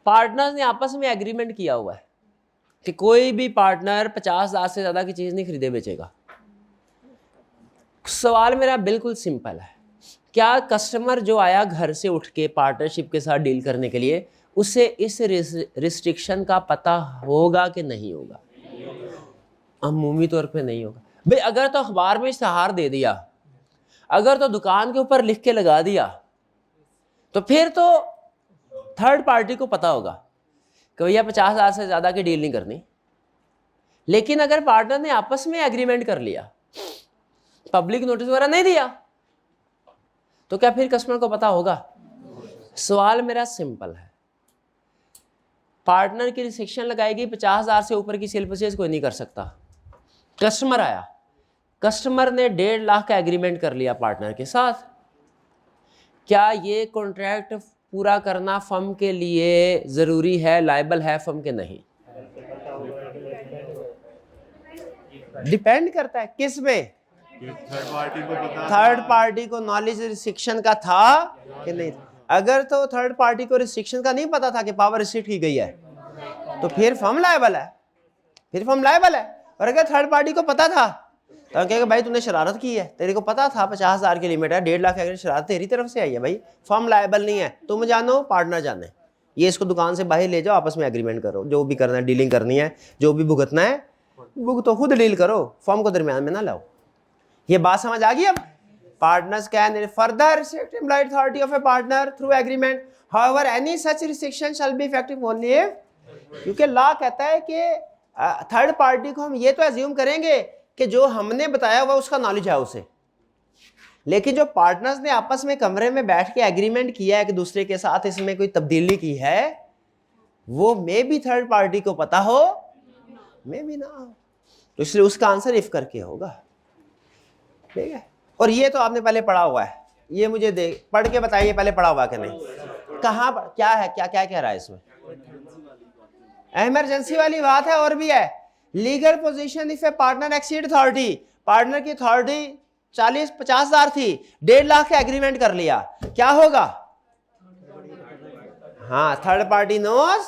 पार्टनर्स ने आपस में एग्रीमेंट किया हुआ है कि कोई भी पार्टनर 50,000 से ज़्यादा की चीज़ नहीं खरीदे बेचेगा। सवाल मेरा बिल्कुल सिंपल है, क्या कस्टमर जो आया घर से उठ के पार्टनरशिप के साथ डील करने के लिए, उसे इस रिस्ट्रिक्शन का पता होगा कि नहीं होगा? अमूमी तौर पे नहीं होगा। भाई अगर तो अखबार में इश्तहार दे दिया, अगर तो दुकान के ऊपर लिख के लगा दिया, तो फिर तो थर्ड पार्टी को पता होगा कि भैया 50,000 से ज़्यादा की डील नहीं करनी। लेकिन अगर पार्टनर ने आपस में एग्रीमेंट कर लिया, पब्लिक नोटिस वगैरह नहीं दिया, तो क्या फिर कस्टमर को पता होगा? सवाल मेरा सिंपल है। पार्टनर की रिस्ट्रिक्शन लगाएगी, 50,000 से ऊपर की सेल परचेज कोई नहीं कर सकता। कस्टमर आया, कस्टमर ने 1.5 लाख का एग्रीमेंट कर लिया पार्टनर के साथ, क्या ये कॉन्ट्रैक्ट पूरा करना फर्म के लिए जरूरी है, लायबल है फर्म के? नहीं, डिपेंड करता है किस में। थर्ड पार्टी को नॉलेज रिस्ट्रिक्शन का था कि नहीं था। अगर तो थर्ड पार्टी को रिस्ट्रिक्शन का नहीं पता था कि पावर रिस्ट्रिक्ट की गई है, तो फिर फर्म लायबल है, फिर फर्म लायबल है। और अगर थर्ड पार्टी को पता था, तो कहेगा भाई तूने शरारत की है, तेरे को पता था 50,000 की लिमिट है, 1.5 लाख की शरारत तेरी तरफ से आई है, भाई फर्म लायबल नहीं है, तुम जानो पार्टनर जाने, ये इसको दुकान से बाहर ले जाओ, आपस में एग्रीमेंट करो, जो भी करना है, डीलिंग करनी है, जो भी भुगतना है भुगतो, खुद डील करो, फर्म को दरमियान में ना लाओ। ये बात समझ आ गई? अब partners can further restrict employed authority of a partner through agreement, however any such restriction shall be effective only if, क्योंकि लॉ कहता है कि थर्ड पार्टी को हम ये तो एज्यूम करेंगे कि जो हमने बताया हुआ उसका नॉलेज है उसे, लेकिन जो पार्टनर्स ने आपस में कमरे में बैठ के एग्रीमेंट किया है कि दूसरे के साथ इसमें कोई तब्दीली की है, वो मे भी थर्ड पार्टी को पता हो, मे भी ना हो, तो इसलिए उसका आंसर इफ करके होगा, ठीक है। और ये तो आपने पहले पढ़ा हुआ है, ये मुझे पढ़ के बताइए पहले पढ़ा हुआ कि नहीं, कहाँ क्या है, क्या क्या कह रहा है इसमें? इमरजेंसी वाली बात है। और भी है, legal position if A partner exceed authority, partner की अथॉरिटी 40-50,000 थी, 1.5 लाख का एग्रीमेंट कर लिया, क्या होगा? हाँ, third party knows,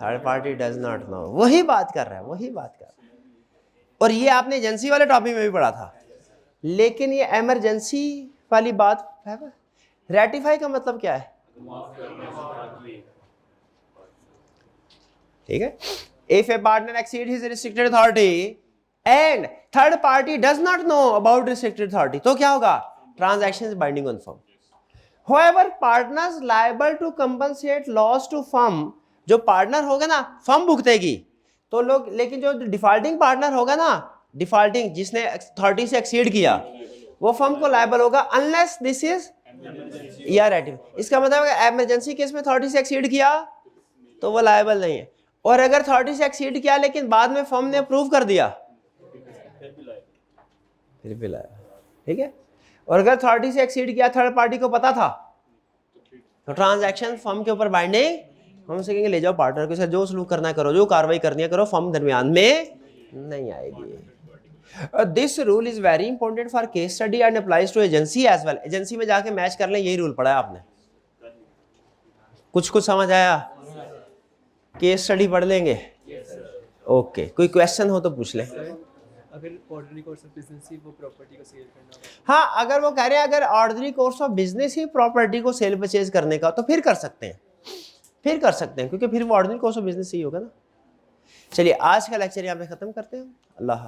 third party does not know. वही बात कर रहा है, वही बात कर रहा है। और ये आपने एजेंसी वाले टॉपिक में भी पढ़ा था, लेकिन ये इमरजेंसी वाली बात है। रेटिफाई का मतलब क्या है? ठीक है। If a partner exceed his restricted authority and third party does not know about restricted authority, तो क्या होगा? Transaction is binding on firm. However, partners liable to compensate loss to firm, जो पार्टनर होगा ना फर्म भुगतेगी, तो लोग, लेकिन जो डिफॉल्टिंग पार्टनर होगा ना, डिफॉल्टिंग जिसने अथॉरिटी से एक्सीड किया, वो फर्म को लायबल होगा अनलेस दिस इज या रेटिफाई। इसका मतलब इमरजेंसी केस में अथॉरिटी से एक्सीड किया तो वो लायबल नहीं है, और अगर अथॉरिटी से एक्सीड किया लेकिन बाद में फर्म ने अप्रूव कर दिया फिर भी लायबल, ठीक है। और अगर अथॉरिटी से एक्सीड किया, थर्ड पार्टी को पता था, तो ट्रांजैक्शन फर्म के ऊपर बाइंडिंग, हम उसे कहेंगे ले जाओ पार्टनर के साथ जो सलूक करना करो, जो कार्रवाई करनी है करो, फर्म दरमियान में नहीं आएगी। This rule is very important for case study and applies to agency as well. Agency में जाके मैच कर लें, यही रूल पढ़ा है आपने। कुछ समझ आया? केस स्टडी पढ़ लेंगे। ओके, कोई क्वेश्चन हो तो पूछ लें। अगर ऑर्डिनरी कोर्स ऑफ बिजनेस ही वो प्रॉपर्टी को सेल करना हो, हाँ, अगर वो कह रहे हैं अगर ordinary course of business he property को सेल परचेज करने का, तो फिर कर सकते हैं, क्योंकि फिर वो ऑर्डिनरी कोर्स ऑफ बिजनेस ही होगा ना। चलिए, आज का लेक्चर यहाँ पे खत्म करते हैं। अल्लाह।